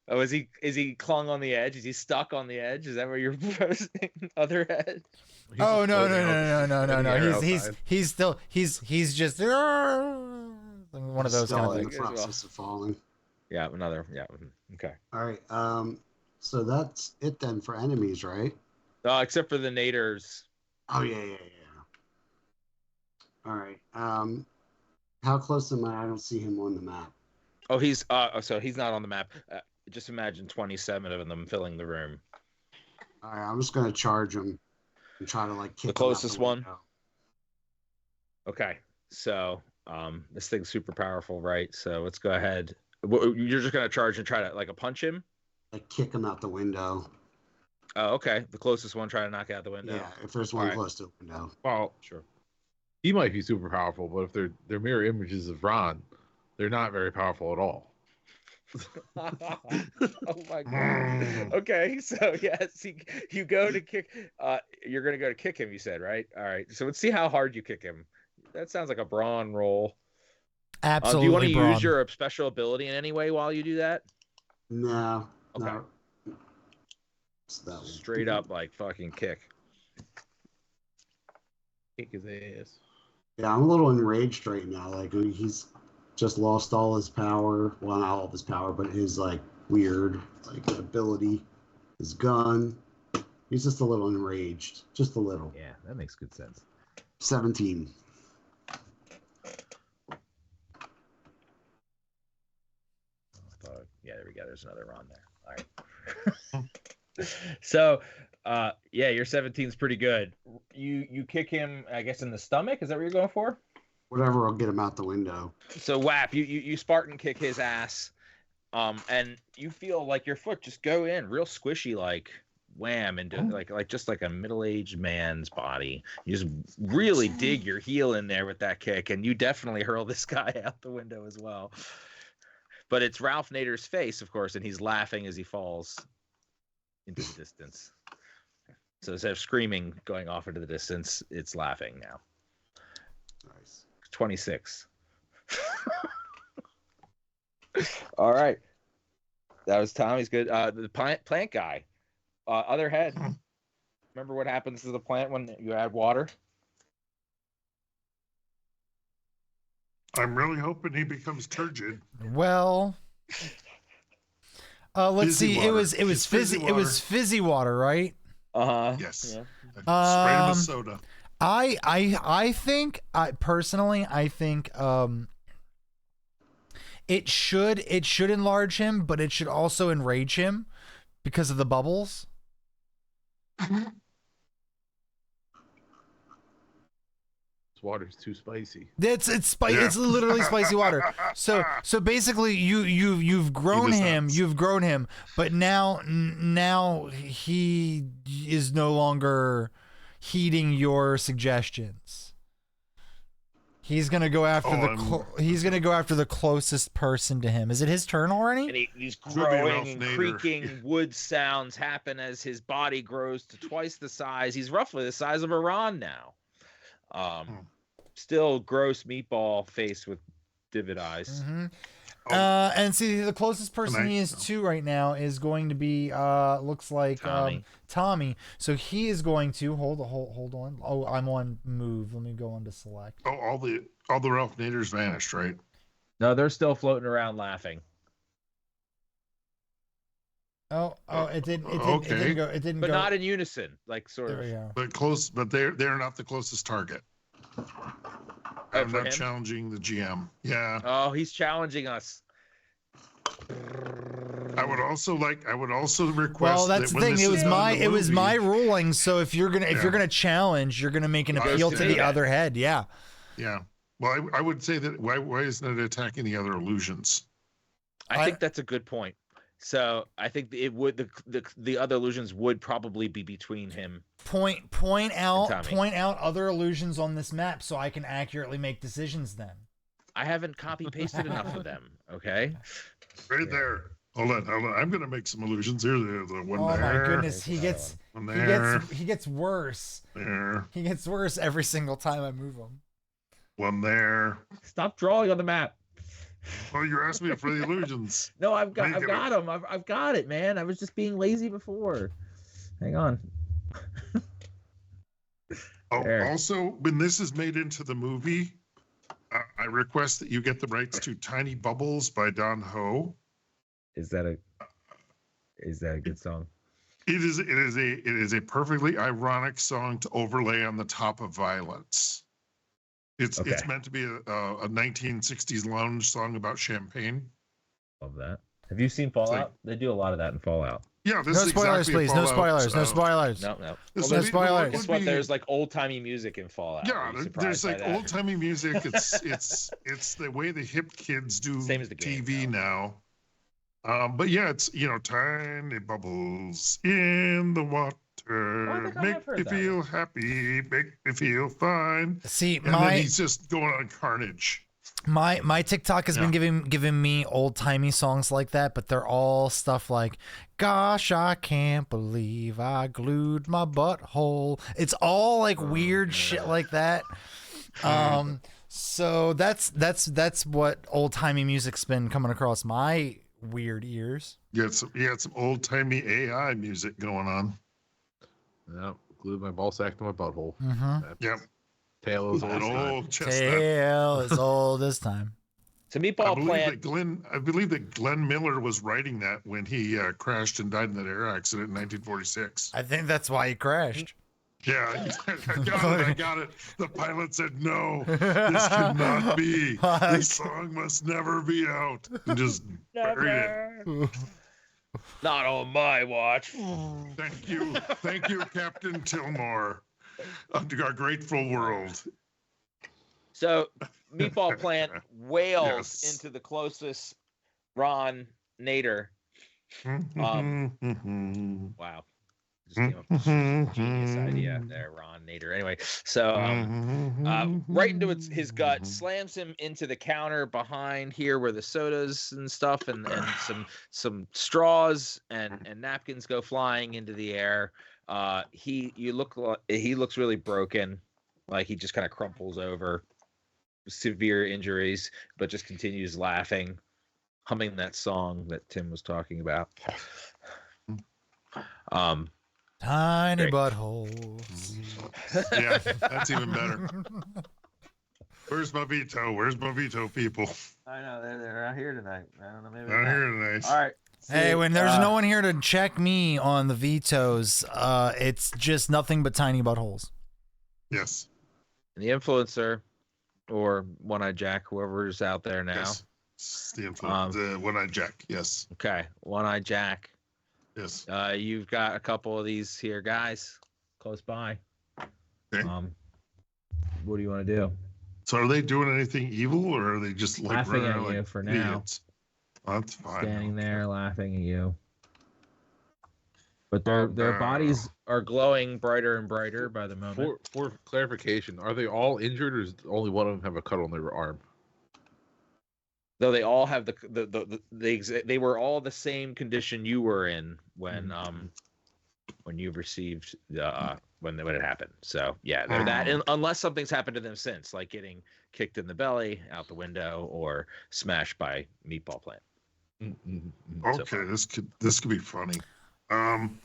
Oh, is he clung on the edge? Is he stuck on the edge? Is that where you're proposing? Other edge? Oh no! He's just one of those Still kind in of the things. process of falling. Yeah, another. Yeah. Okay. All right. So that's it then for enemies, right? Except for the naders. Oh yeah. All right. How close am I? I don't see him on the map. Oh, he's so he's not on the map. Just imagine 27 of them filling the room. All right. I'm just gonna charge him and try to kick The him out closest one? window. Okay, so this thing's super powerful, right? So let's go ahead. You're just gonna charge and try to punch him. Kick him out the window. Oh, okay. The closest one, try to knock out the window. Yeah, if there's one All right. close to the window. Well, Sure. he might be super powerful, but if they're mirror images of Ron, they're not very powerful at all. Oh my god. Okay, so yes, you go to kick. You're gonna go to kick him. You said, right? All right. So let's see how hard you kick him. That sounds like a brawn roll. Absolutely. Do you want to brawn. use your special ability in any way while you do that? No. Okay. No. It's that one. Straight up, fucking kick. Kick his ass. Yeah, I'm a little enraged right now. He's just lost all his power. Well, not all of his power, but his weird ability, his gun. He's just a little enraged, just a little. Yeah, that makes good sense. 17. Yeah, there we go. There's another Ron there. All right. So, yeah, your 17's pretty good. You kick him, I guess, in the stomach. Is that what you're going for? Whatever will get him out the window. So, Whap, you Spartan kick his ass, and you feel like your foot just go in real squishy, like wham, into like just like a middle-aged man's body. You just really dig your heel in there with that kick, and you definitely hurl this guy out the window as well. But it's Ralph Nader's face, of course, and he's laughing as he falls into the distance. So instead of screaming, going off into the distance, it's laughing now. Nice. 26. All right. That was Tommy's good. The plant guy. Other head. Remember what happens to the plant when you add water? I'm really hoping he becomes turgid. Well, let's Fizzy see. water. It was It's fizzy. fizzy It was water. fizzy water, right? Yes. Yeah. Sprayed him with soda. I think personally, I think it should enlarge him, but it should also enrage him because of the bubbles. This water's too spicy. It's Yeah. It's literally spicy water. So basically, you've grown does him, not. but now he is no longer heeding your suggestions. He's gonna go after he's gonna go after the closest person to him. Is it his turn already? And these Could be Ralph growing and Nader. creaking wood sounds happen as his body grows to twice the size. He's roughly the size of a Ron now. Still gross meatball face with divot eyes. Mm-hmm. Oh. And see, the closest person he is to right now is going to be looks like Tommy. So he is going to hold on. Oh, I'm on move. Let me go on to select. Oh, all the Ralph Naders vanished, right? No, they're still floating around laughing. Oh, it didn't Okay. go. It didn't But go. not in unison, like sort There of. we go. But close. But they're not the closest target. I'm for not him? challenging the GM. Yeah. Oh, he's challenging us. I would also request. Well, that's that the when thing. this It was is done in the my movie- ruling. So if you're Yeah. gonna challenge, you're gonna make an I was appeal to gonna the say other head. Yeah. Yeah. Well, I would say that why isn't it attacking the other illusions? I think that's a good point. So I think it would the other illusions would probably be between him. Point out Tommy. other illusions on this map so I can accurately make decisions. Then. I haven't copy pasted enough of them. Okay. Right there. Hold on. I'm gonna make some illusions here. The one Oh there. my goodness, he gets One there. he gets worse. There. He gets worse every single time I move him. One there. Stop drawing on the map. Oh, you asked me for the illusions. No, I've got Make it them. I've got it, man. I was just being lazy before. Hang on. Oh, There. also, when this is made into the movie, I request that you get the rights to "Tiny Bubbles" by Don Ho. Is that a good song? It is a perfectly ironic song to overlay on the top of violence. It's Okay. meant to be a 1960s lounge song about champagne. Love that. Have you seen Fallout? They do a lot of that in Fallout. Yeah, this No is spoilers, exactly a please. No Fallout, spoilers. No spoilers. No. This No would be- spoilers. Guess would what? be- There's like old timey music in Fallout. Yeah, Are you there's surprised like by that? old timey music. It's the way the hip kids do Same as the game TV now. But yeah, it's tiny bubbles in the water think I make have heard me that feel happy, make me feel fine. See, And then he's just going on carnage. my TikTok has been giving me old timey songs like that, but they're all stuff like, "Gosh, I can't believe I glued my butthole." It's all like weird shit like that. So that's what old timey music's been coming across my weird ears. You had some old timey AI music going on. Yeah, glued my ball sack to my butthole. Mm-hmm. Yep. Tail is An always time. old chestnut. Tail is old this time. So I Meatball believe that Glenn Miller was writing that when he crashed and died in that air accident in 1946. I think that's why he crashed. Yeah, I got it. The pilot said, no, this cannot be. This song must never be out. And just buried it. Not on my watch. Thank you, Captain Tillmore. Under our grateful world. So, Meatball Plant wails Yes. into the closest Ron Nader. Wow. Just came up with a genius idea there, Ron Nader. Anyway, so right into his gut, slams him into the counter behind here where the sodas and stuff and some straws and napkins go flying into the air. He looks really broken, like he just kind of crumples over, severe injuries, but just continues laughing, humming that song that Tim was talking about. Tiny Great. buttholes. Yeah, that's even better. Where's my veto? Where's my veto, people? I know they're out here tonight. I don't know, maybe Not here tonight. All right. Hey, so, when there's no one here to check me on the vetoes, it's just nothing but tiny buttholes. Yes. the influencer or One-Eyed Jack, whoever's out there now. Yes. It's the influence. The One-Eyed Jack. Yes. Okay, One-Eyed Jack. Yes. You've got a couple of these here guys close by. Okay. What do you want to do? So are they doing anything evil, or are they just like Laughing running at around you like for now. idiots? That's fine. Standing there laughing at you. But their bodies are glowing brighter and brighter by the moment. For clarification, are they all injured, or does only one of them have a cut on their arm? Though they all have they were all the same condition you were in when you received when it happened. So yeah, they're that unless something's happened to them since, like getting kicked in the belly, out the window, or smashed by Meatball Plant. Okay, this could be funny. I'm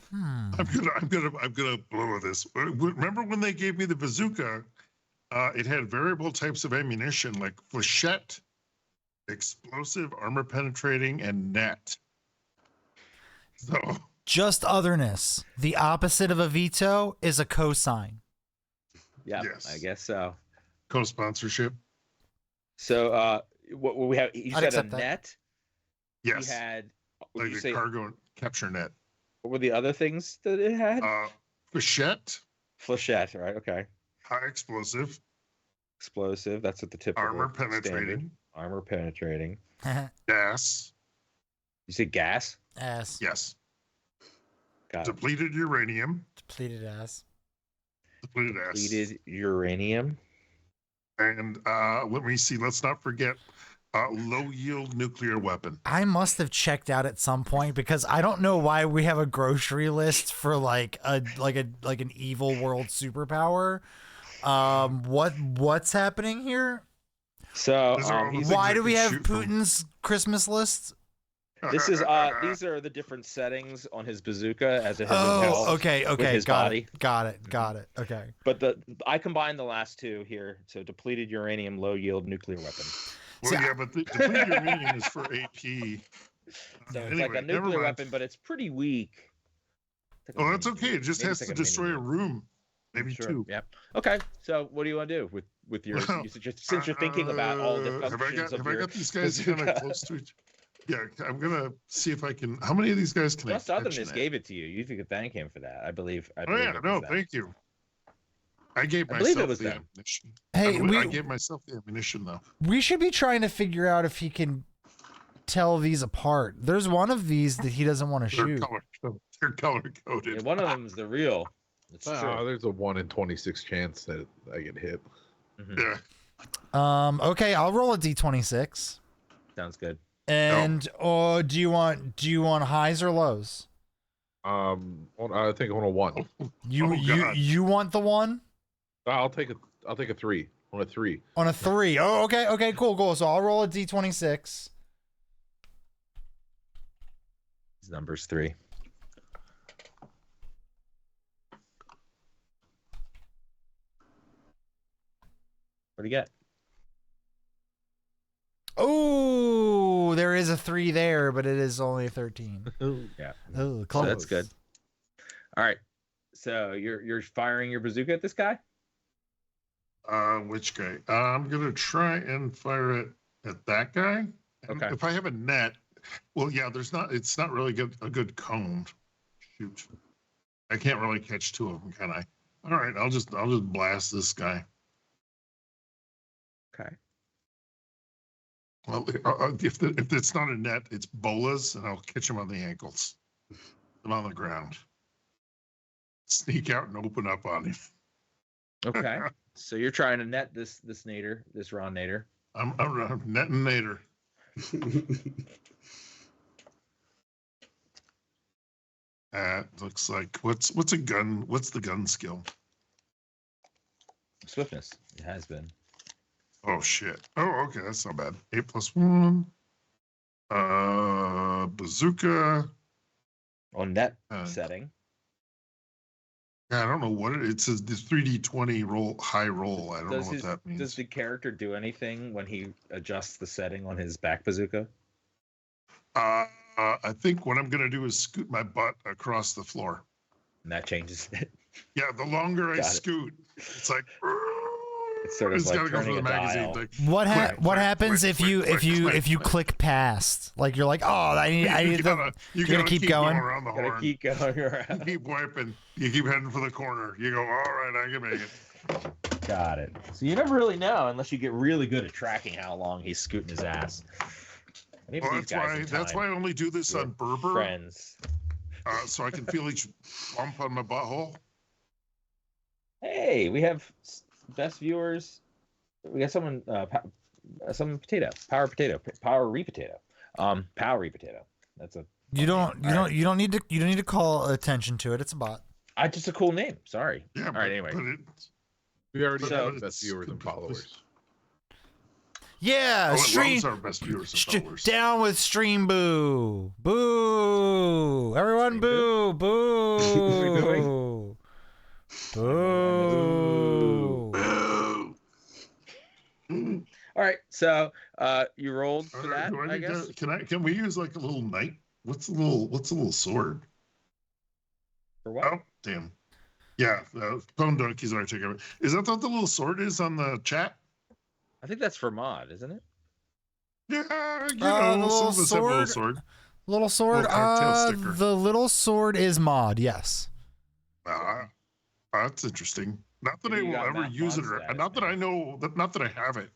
gonna blow this. Remember when they gave me the bazooka? It had variable types of ammunition like flechette, explosive, armor penetrating, and net. So just otherness. The opposite of a veto is a cosign. Yeah, yes. I guess so. Co-sponsorship. So what we have? You I'd said a accept that. net. Yes. You had. Like You a say, cargo capture net. what were the other things that it had? Flechette, Flechette, right? Okay. high explosive, Explosive. That's at the tip. armor of the penetrating, standard. Armor penetrating. gas. You say gas? Ass. Yes. Got it. Depleted uranium. Depleted ass. Depleted ass. Depleted uranium. And let me see. Let's not forget low yield nuclear weapon. I must have checked out at some point because I don't know why we have a grocery list for like an evil world superpower. What's happening here? So These are all the things Why I do we could have shoot from. Putin's Christmas list? this is these are the different settings on his bazooka as it has Oh, okay, with his got body. it, got it. Okay. But I combined the last two here. So depleted uranium, low yield nuclear weapon. Well, See, yeah, but the depleted uranium is for AP. So it's Anyway, like a never nuclear mind. weapon, but it's pretty weak. It's like a Oh, that's mini- okay. It just maybe has it's to like a destroy mini a one. room, maybe Sure. two. Yep. Okay. So what do you want to do with your Well, since you're thinking about all the have I functions got of have I your got these guys kind bazooka? of close to each? Yeah, I'm gonna see if I can. How many of these guys can Just I other catch than this that? gave it to you. You could thank him for that. I believe. Oh believe yeah, it was no, them. thank you. I gave I believe it myself was the them. ammunition. Hey, I gave myself the ammunition though. we should be trying to figure out if he can tell these apart. There's one of these that he doesn't want to They're shoot. they're color coded. Yeah, one of them is the real. It's true. There's a 1 in 26 chance that I get hit. Yeah. Okay, I'll roll a d26. Sounds good. And do you want highs or lows? I think on a 1. You want the one I'll take a 3 on a 3. on a 3. Oh, okay, cool. So I'll roll a d26. His number's 3. What do you get? Oh, there is a 3 there, but it is only a 13. Yeah. Oh, So close. that's good. All right. So you're firing your bazooka at this guy? Which guy? I'm gonna try and fire it at that guy. And Okay. if I have a net, well, yeah, it's not really a good cone. Shoot. I can't really catch two of them, can I? All right, I'll just blast this guy. Okay. Well, if it's not a net, it's bolas, and I'll catch him on the ankles. I'm on the ground. Sneak out and open up on him. Okay. So you're trying to net this nader, this Ron Nader. I'm netting Nader. Looks like what's a gun? What's the gun skill? Swiftness. It has been. Oh shit. Oh, okay, that's not bad. 8+1. Bazooka. On net Uh, setting. Yeah, I don't know what it says. This 3D20 roll, high roll. I don't know what that means. Does the character do anything when he adjusts the setting on his back bazooka? I think what I'm gonna do is scoot my butt across the floor. And that changes it. Yeah, the longer I Got it. scoot, it's like It's sort of it's like gotta go for turning the a magazine. dial. Like, What click, happens click, if click, you click, if you click. click past? Like you're like, oh, I need you the, gotta you gotta keep going. around the Gotta horn. keep going You around. keep wiping. You keep heading for the corner. You go, all right, I can make it. Got it. So you never really know unless you get really good at tracking how long he's scooting his ass. Maybe Well, these guys in that's time why I only do this on Berber, friends. so I can feel each bump on my butthole. Hey, we have best viewers. We got someone, some potato, power potato, power potato. That's a. You don't need to call attention to it. It's a bot. Just a cool name. Sorry. Yeah. All right. Anyway. But We already So- have best viewers and followers. Yeah, it stream loves our best viewers and followers. down with stream boo. Boo. Everyone Stream boo. boo? Boo. Boo. All right. So you rolled for that, Do I need guess. can we use like a little knight? What's a little sword? For what? Oh, damn. Yeah, Bone Donkey's already taken it. Is that what the little sword is on the chat? I think that's for mod, isn't it? Yeah, the some of little us have a little sword. sword. Little sword. Little cartel sticker. The little sword is mod. Yes. That's interesting. Not that Maybe I you will got ever Matt use it, Bond or status, not that I man. know, not that I have it.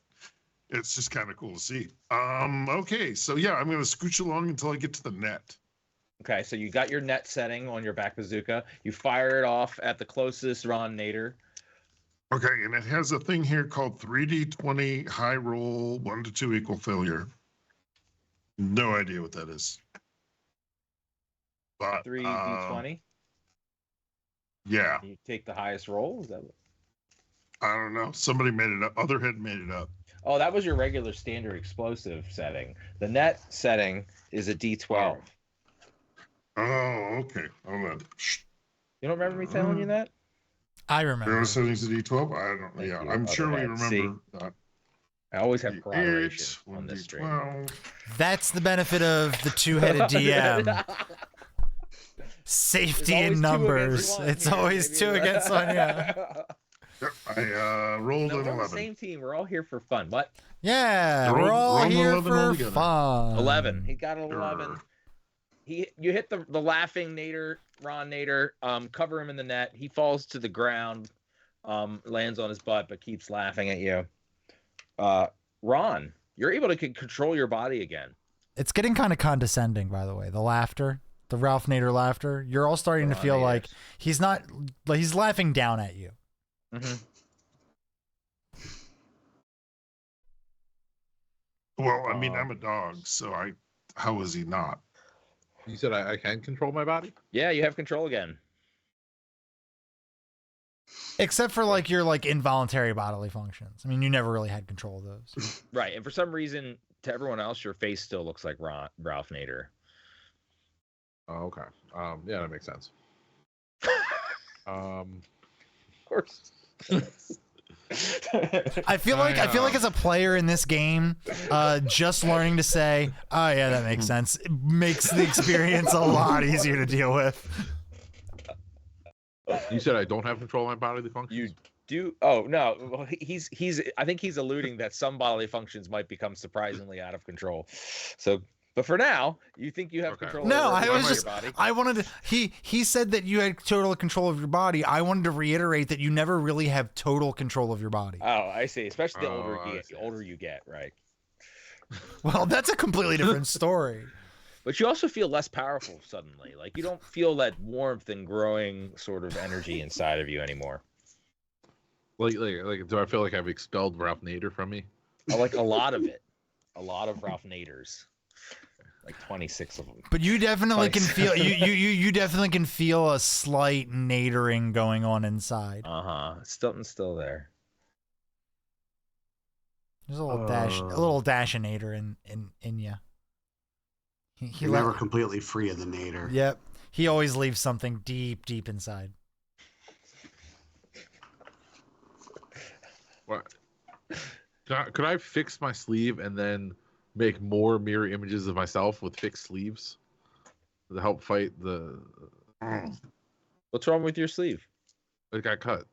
It's just kind of cool to see. Okay, so yeah, I'm gonna scooch along until I get to the net. Okay. So you got your net setting on your back bazooka. You fire it off at the closest Ron Nader. Okay, and it has a thing here called 3D20 high roll 1 to 2 equal failure. No idea what that is. But 3d20. yeah, You take the highest roll. Is that what? I don't know. Somebody made it up. Otherhead made it up. Oh, that was your regular standard explosive setting. The net setting is a D12. Oh, okay. Hold on. Shh. You don't remember me telling you that? I Arrow remember. settings to D12. I don't. Thank Yeah, you, I'm sure we Otherhead. remember. I always have D8, corroboration on this stream. 1d12. That's the benefit of the two-headed DM. Safety in numbers. It's always two against one. Yeah. Yep, I rolled No, an we're on the 11. same team. We're all here for fun. What? Yeah. Roll- We're all roll here 11 for altogether. fun. 11. He got an 11. Grr. You hit the laughing Nader, Ron Nader. Cover him in the net. He falls to the ground. Lands on his butt, but keeps laughing at you. Ron, you're able to control your body again. It's getting kind of condescending, by the way. The laughter, the Ralph Nader laughter. You're all starting to Ron feel Naders. like he's not, like he's laughing down at you. Mm-hmm. Well, I mean, I'm a dog, so how is he not? You said I can control my body? Yeah, you have control again. Except for like your like involuntary bodily functions. I mean, you never really had control of those. Right, and for some reason, to everyone else, your face still looks like Ralph Nader. Oh, okay. Yeah, that makes sense. Of course. I feel like as a player in this game, just learning to say, "Oh yeah, that makes sense," it makes the experience a lot easier to deal with. You said I don't have control of my bodily functions. You do. Oh no, well, he's. I think he's alluding that some bodily functions might become surprisingly out of control. So, but for now, you think you have Okay. control. No, over I every was part of just. your body. I wanted to. He said that you had total control of your body. I wanted to reiterate that you never really have total control of your body. Oh, I see. Especially the Oh, I see. older you get, right? Well, that's a completely different story. But you also feel less powerful suddenly. Like you don't feel that warmth and growing sort of energy inside of you anymore. Like, do I feel like I've expelled Ralph Nader from me? Like a lot of it. A lot of Ralph Naders. Like 26 of them. But you definitely can feel 27. you definitely can feel a slight nadering going on inside. Something's still there. There's a little dash of nader in you. You're never completely free of the nader. Yep. He always leaves something deep inside. What? Could I fix my sleeve and then make more mirror images of myself with fixed sleeves to help fight the? What's wrong with your sleeve? It got cut.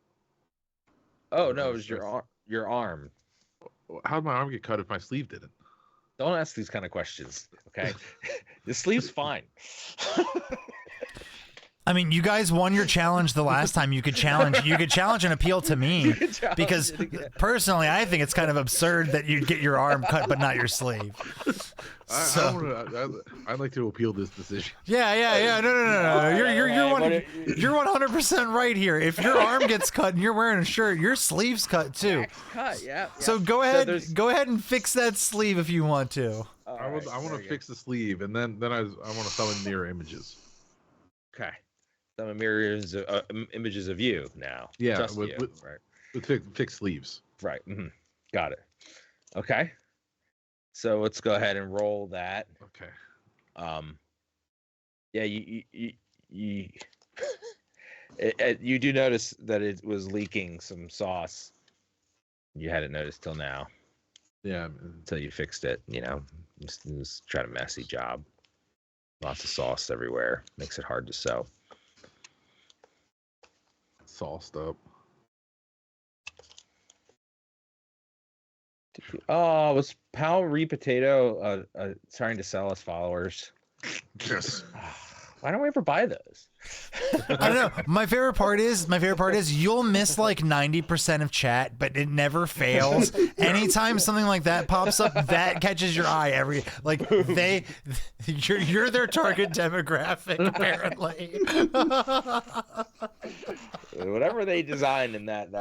Oh no, it was your arm. How did my arm get cut if my sleeve didn't? Don't ask these kind of questions, okay? The sleeve's fine. I mean, you guys won your challenge the last time. You could challenge and appeal to me because personally, I think it's kind of absurd that you'd get your arm cut but not your sleeve. I'd like to appeal this decision. Yeah. No. You're 100% right here. If your arm gets cut and you're wearing a shirt, your sleeve's cut too. Cut, yeah. So go ahead and fix that sleeve if you want to. I want to fix the sleeve, and then I want to summon mirror images. Okay. Some mirrors images of you now. Yeah, Just with, you, with, right. with fixed sleeves. Right. Mm-hmm. Got it. Okay. So let's go ahead and roll that. Okay. Yeah, you you do notice that it was leaking some sauce. You hadn't noticed till now. Yeah. Until you fixed it. You know, just trying a messy job. Lots of sauce everywhere. Makes it hard to sew. Sauced up. Oh, was Pal Re Potato trying to sell us followers? Yes. Why don't we ever buy those? I don't know. My favorite part is you'll miss like 90% of chat, but it never fails. Anytime something like that pops up, that catches your eye you're their target demographic, apparently. Whatever they designed in that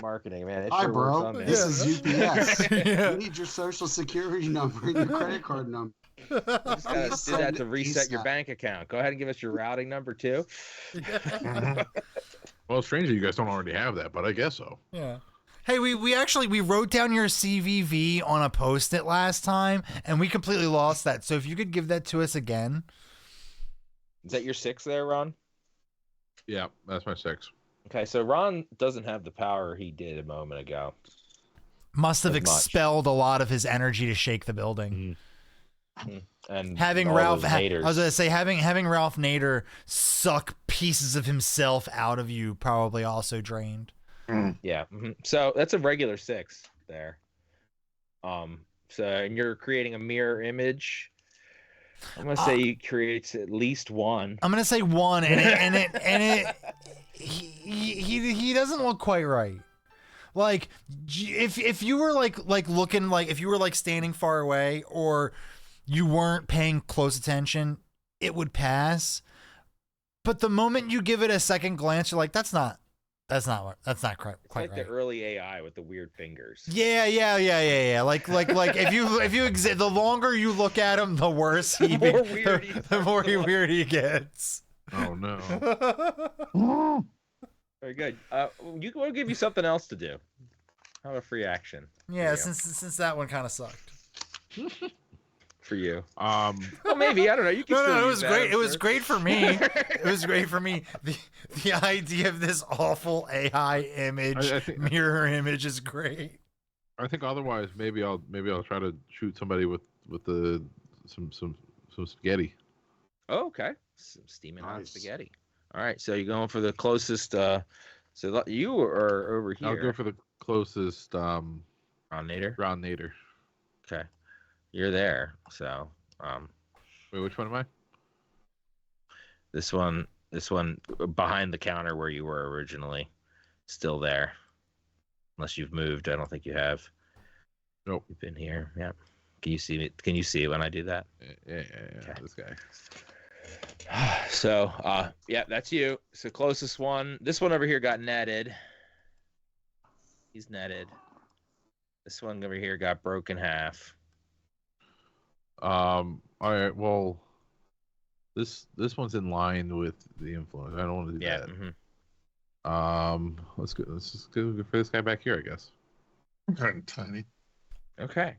marketing, man. It Hi, sure bro. works on there. This is UPS. Yeah. You need your social security number and your credit card number. You just gotta do that to reset your bank account. Go ahead and give us your routing number too. Well, strangely, you guys don't already have that, but I guess so. Yeah. Hey, we actually wrote down your CVV on a Post-it last time, and we completely lost that. So if you could give that to us again. Is that your 6 there, Ron? Yeah, that's my 6. Okay, so Ron doesn't have the power he did a moment ago. Must have As much. expelled a lot of his energy to shake the building. And Having all Ralph, those I Naders. was gonna say having Ralph Nader suck pieces of himself out of you probably also drained. Yeah. So that's a regular 6 there. So and you're creating a mirror image. I'm gonna say he creates at least 1. I'm gonna say 1, and he doesn't look quite right. Like if you were like looking like if you were like standing far away or you weren't paying close attention, it would pass. But the moment you give it a second glance, you're like, that's not quite It's like right. the early AI with the weird fingers. Yeah. Like if you the longer you look at him, the worse he the more weird he gets. Oh no. Very good. You want to give you something else to do? How about a free action? Yeah, since that one kind of sucked. For you. Um. Well, maybe I don't know. You can. No, it was use that, great. I'm It was sure. great for me. It was great for me. The idea of this awful AI image, I think- mirror image, is great. I think otherwise, maybe I'll try to shoot somebody with some spaghetti. Oh, okay. Some steaming hot Nice. spaghetti. All right, so you're going for the closest. So you are over here. I'll go for the closest Ron Nader. Ron Nader. Okay, you're there. So Wait, which one am I? this one behind the counter where you were originally, still there. Unless you've moved, I don't think you have. Nope. You've been here. Yeah. Can you see me? Can you see it when I do that? Yeah. Okay. This guy. So, yeah, that's you. So closest one. This one over here got netted. He's netted. This one over here got broken half. All right. Well, this one's in line with the influence. I don't want to do Yeah. that. Mm-hmm. Let's go. Let's just go for this guy back here, I guess. I'm kind of tiny. Okay.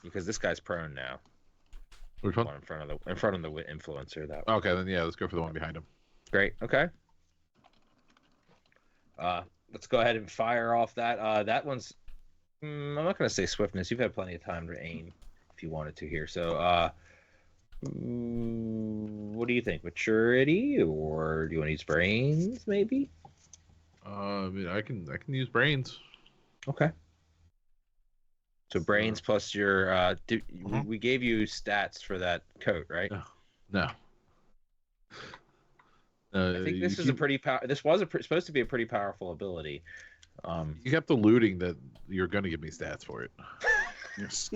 Because this guy's prone now. Which one? One in front of the influencer. That. Okay, then yeah, let's go for the one behind him. Great. Okay. Let's go ahead and fire off that. That one's. I'm not going to say swiftness. You've had plenty of time to aim if you wanted to here. So, what do you think? Maturity, or do you want to use brains? Maybe. I mean, I can use brains. Okay. So brains plus your. We gave you stats for that coat, right? No. I think this is a pretty This was supposed to be a pretty powerful ability. You kept alluding that you're going to give me stats for it. Yes.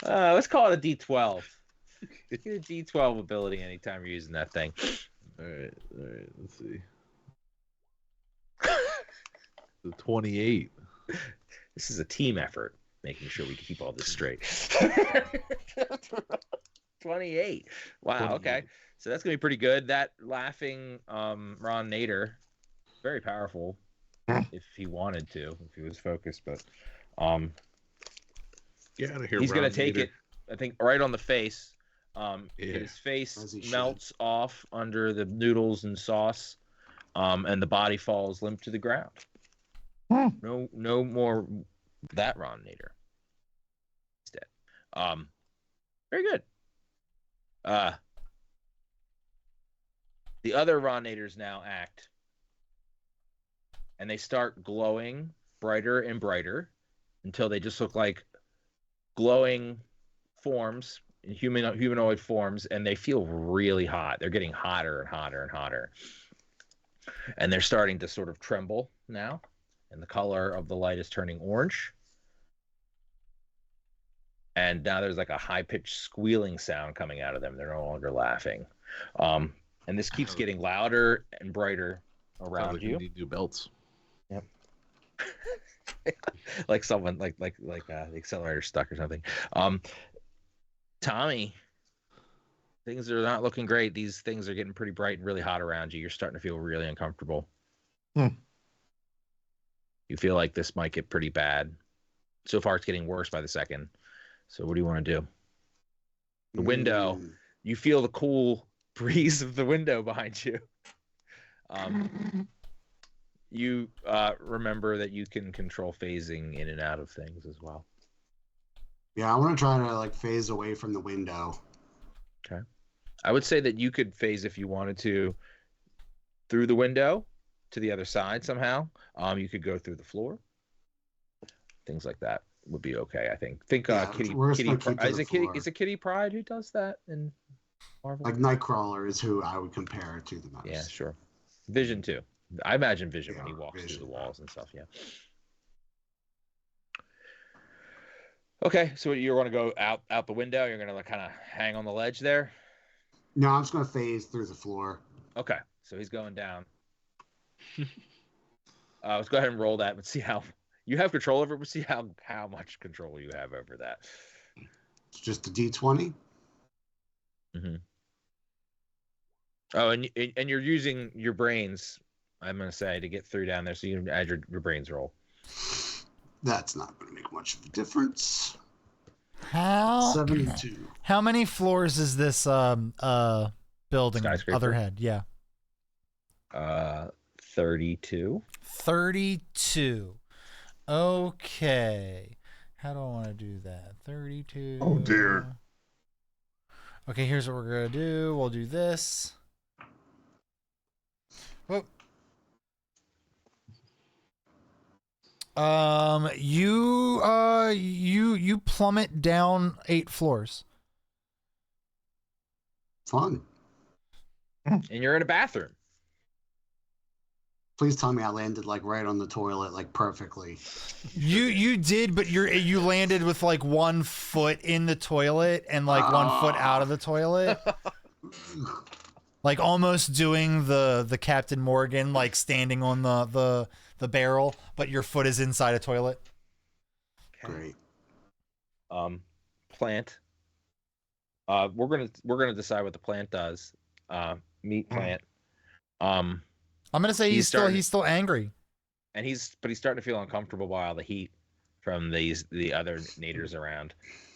Let's call it a D12. Get a D12 ability anytime you're using that thing. All right. Let's see. The 28. This is a team effort, making sure we keep all this straight. 28. Wow. 28. Okay. So that's gonna be pretty good. That laughing Ron Nader, very powerful if he wanted to, if he was focused. But Get out of here. he's gonna Ron take Nader. it, I think, right on the face. Yeah. His face As he should. melts off under the noodles and sauce, and the body falls limp to the ground. No more that Ron Nader. He's dead. Very good. The other Ron Naders now act, and they start glowing brighter and brighter until they just look like glowing forms, humanoid forms, and they feel really hot. They're getting hotter and hotter and hotter, and they're starting to sort of tremble now, and the color of the light is turning orange. And now there's like a high-pitched squealing sound coming out of them. They're no longer laughing. And this keeps getting louder and brighter around Sounds like you. we need new belts. Yep. Like someone like the accelerator stuck or something. Tommy, things are not looking great. These things are getting pretty bright and really hot around you. You're starting to feel really uncomfortable. You feel like this might get pretty bad. So far, it's getting worse by the second. So what do you want to do? The window. You feel the cool breeze of the window behind you. You remember that you can control phasing in and out of things as well. Yeah, I want to try to like phase away from the window. Okay. I would say that you could phase if you wanted to through the window to the other side somehow. You could go through the floor. Things like that would be okay, I think. Yeah, Kitty we're just gonna Pride. keep to Is the it Kitty? floor. Is it Kitty Pride who does that in Marvel? Like Nightcrawler is who I would compare it to the most. Yeah, sure. Vision too. I imagine Vision when he Yeah, walks Vision. through the walls and stuff. Yeah. Okay, so you want to go out the window? You're gonna like kind of hang on the ledge there. No, I'm just gonna phase through the floor. Okay, so he's going down. Let's go ahead and roll that and see how you have control over it. We'll see how much control you have over that. It's just a D20. Mm-hmm. Oh, and you're using your brains, I'm going to say, to get through down there, so you can add your brains roll. That's not going to make much of a difference. How 72. How many floors is this building? Skyscraper? Other head, yeah. 32. 32. Okay. How do I want to do that? 32. Oh, dear. Okay, here's what we're gonna do. We'll do this. Whoop. You plummet down 8 floors. Fun. And you're in a bathroom. Please tell me I landed like right on the toilet, like perfectly. You did, but you landed with like 1 foot in the toilet and like 1 foot out of the toilet. Like almost doing the Captain Morgan, like standing on the barrel, but your foot is inside a toilet. Great. Plant. We're gonna decide what the plant does. Meat plant. I'm gonna say he's still angry. And he's starting to feel uncomfortable by all the heat from the other naders around.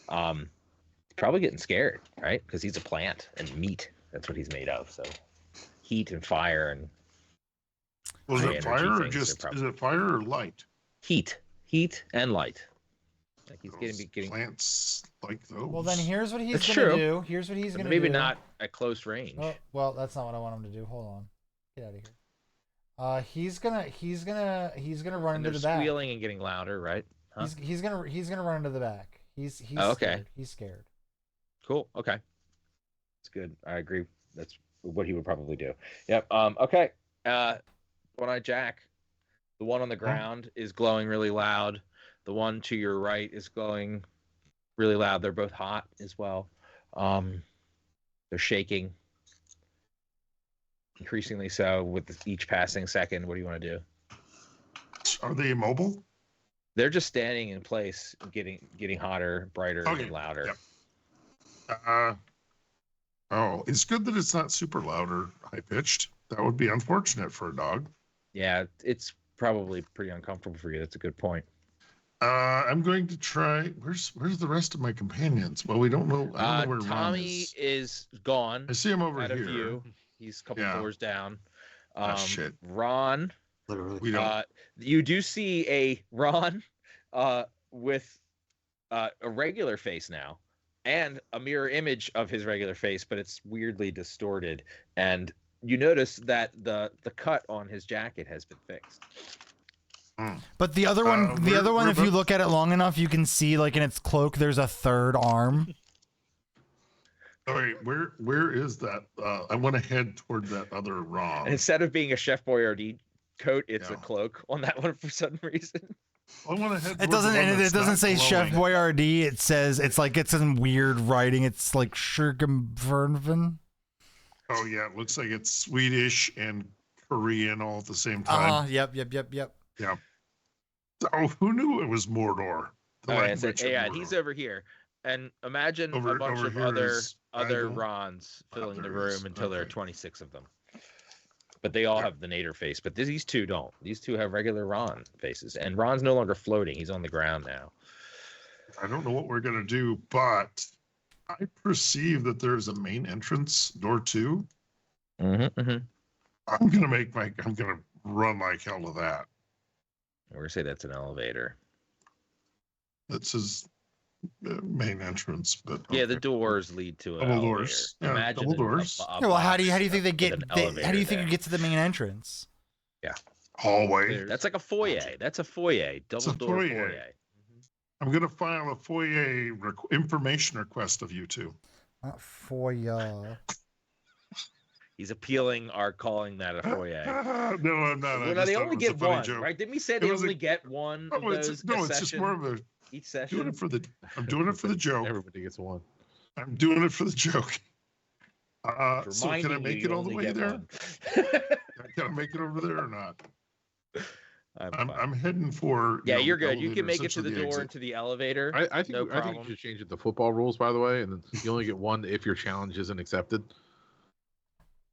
He's probably getting scared, right? Because he's a plant and meat. That's what he's made of. So heat and fire and Was high it energy fire or things just? are Is it fire or light? heat and light. Like he's getting Plants like those. Well, then here's what he's That's gonna true. do. Here's what he's gonna do. maybe not at close range. Oh, well, that's not what I want him to do. Hold on. Get out of here. He's gonna run And into they're the back. squealing and getting louder, right? Huh? He's gonna run into the back. He's Oh, okay. scared. He's scared. Cool. Okay. That's good. I agree. That's what he would probably do. Yep. Okay. One-eyed Jack. The one on the ground is glowing really loud. The one to your right is glowing really loud. They're both hot as well. They're shaking. Increasingly so with each passing second. What do you want to do? Are they immobile? They're just standing in place, getting hotter, brighter, Okay. and louder. Yep. Oh, it's good that it's not super loud or high pitched. That would be unfortunate for a dog. Yeah, it's probably pretty uncomfortable for you. That's a good point. I'm going to try. Where's the rest of my companions? Well, we don't know. I don't know where Ron Tommy is. gone. I see him over Out here. of view. He's a couple Yeah. floors down. Shit. Ron, Literally. We don't. you do see a Ron with a regular face now and a mirror image of his regular face, but it's weirdly distorted. And you notice that the cut on his jacket has been fixed. But the other one, we're if you both- look at it long enough, you can see like in its cloak, there's a third arm. All right, where is that? I want to head toward that other Ron. And instead of being a Chef Boyardee coat, it's a Yeah. cloak on that one for some reason. I want to head. It toward doesn't. the one And it that's doesn't not say Chef glowing. Boyardee. It says it's in weird writing. It's like Schirgenverven. Oh yeah, it looks like it's Swedish and Korean all at the same time. Yep. Yeah. Oh, who knew it was Mordor? The Oh, yeah, language of yeah, Mordor. he's over here. And imagine Over- a bunch over of here other is other Idle. Rons filling the Others, room until there are okay. 26 of them. But they all have the Nader face. But these two don't. These two have regular Ron faces. And Ron's no longer floating. He's on the ground now. I don't know what we're gonna do, but I perceive that there's a main entrance, door 2. Mm-hmm. I'm gonna run like hell to that. We're going to say that's an elevator. That's his main entrance. But Yeah, the okay. doors lead to an Double elevator. doors. Yeah, Imagine double a- doors. a Yeah, well, how do you box think they with get? an How do you elevator think you there. get to the main entrance? hallway. That's like a foyer. That's a foyer. Double a door foyer. foyer. I'm gonna file a FOIA information request of you two. Not for ya. He's appealing our calling that a foyer. No, I'm not. I Well, no, just they thought only it was a get funny one, joke. right? Didn't we say It they was a- only get one of No, those it's a just session, more of a each doing session? it for the. I'm doing it for the joke. Everybody gets one. I'm doing it for the joke. So can I Reminding make you it all the only way get there? one. Can I make it over there or not? I'm fine. I'm heading for. Yeah, know, you're good. You elevator, can make it to essentially the door exit. and to the elevator. I think No I think problem. you should change it to football rules, by the way, and then you only get one if your challenge isn't accepted.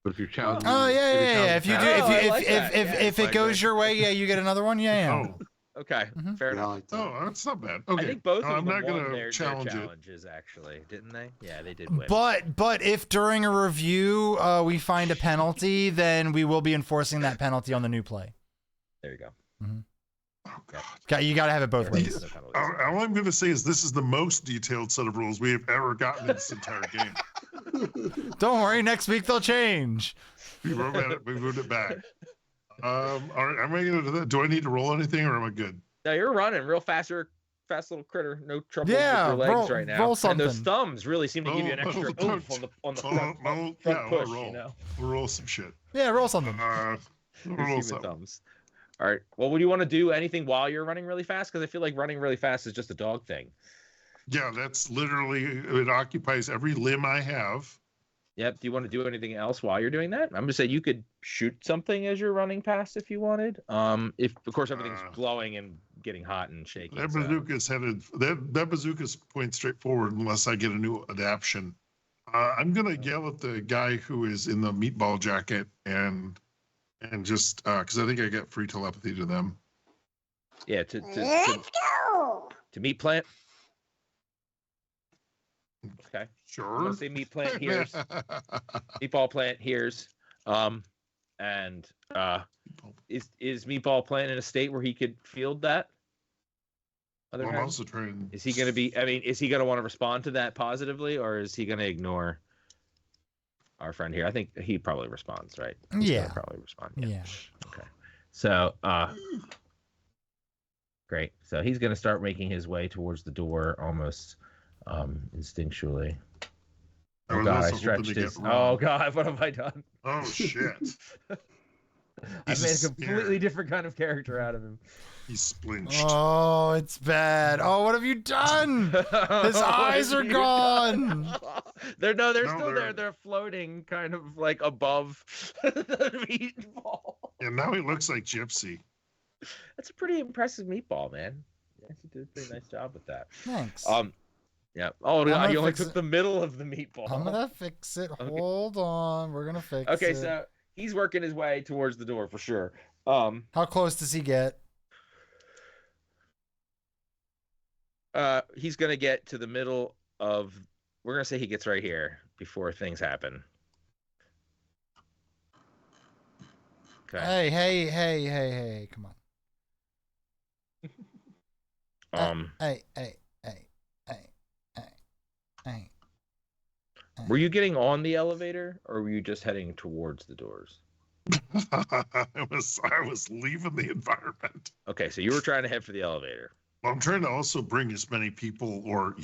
But if your challenge, Oh if your yeah. challenge If you do, passes- Oh, I like that. if Yeah, if like it goes that. your way, yeah, you get another one. Yeah. Oh, Okay, Mhm. fair Yeah, I enough. like that. oh, that's not bad. I Okay, think both no, of I'm them not won gonna their challenge it. challenges, actually, didn't they? Yeah, they did win. But if during a review we find a penalty, then we will be enforcing that penalty on the new play. There you go. Oh, God. You got to have it both ways. No penalties. All I'm going to say is this is the most detailed set of rules we have ever gotten in this entire game. Don't worry, next week they'll change. We moved it back. All right, am I going to do that? Do I need to roll anything, or am I good? No, you're running real fast little critter. No trouble Yeah, with your legs right now. roll And those something. thumbs really seem to give you an extra oomph on the front push. Roll. You know, We'll roll some shit. Yeah, roll something. We'll Those roll human something. thumbs. All right. Well, would you want to do anything while you're running really fast? Because I feel like running really fast is just a dog thing. Yeah, that's literally, it occupies every limb I have. Yep. Do you want to do anything else while you're doing that? I'm gonna say you could shoot something as you're running past if you wanted. If of course everything's glowing and getting hot and shaking. That bazooka's headed. That bazooka's point straight forward unless I get a new adaption. I'm gonna yell at the guy who is in the meatball jacket and just because I think I get free telepathy to them. Yeah. To meat plant. Okay. I'm Sure. gonna say meat plant here's. Meatball plant here's. And is Meatball Plant in a state where he could field that? Well, I'm also trying. Is he going to be? I mean, is he going to want to respond to that positively, or is he going to ignore our friend here? I think he probably responds, right? He's Yeah. gonna probably respond. Yeah. Okay. So, great. So he's going to start making his way towards the door almost instinctually. I Oh was God, I also hoping stretched to get his. Ron. Oh God, what have I done? Oh shit! I made a completely different kind of character out of him. He's splinched. Oh, it's bad. Oh, what have you done? His eyes are gone. They're No, still there. They're floating kind of like above the meatball. And now he looks like Gypsy. That's a pretty impressive meatball, man. You actually did a pretty nice job with that. Thanks. Yeah. Oh, I'm gonna you only fix took it. the middle of the meatball. I'm gonna fix it. Okay. Hold on. We're gonna fix it. Okay, so he's working his way towards the door for sure. How close does he get? He's gonna get to the middle of. We're gonna say he gets right here before things happen. Okay. Hey, come on. Hey. Were you getting on the elevator, or were you just heading towards the doors? I was leaving the environment. Okay, so you were trying to head for the elevator. Well, I'm trying to also bring as many people, or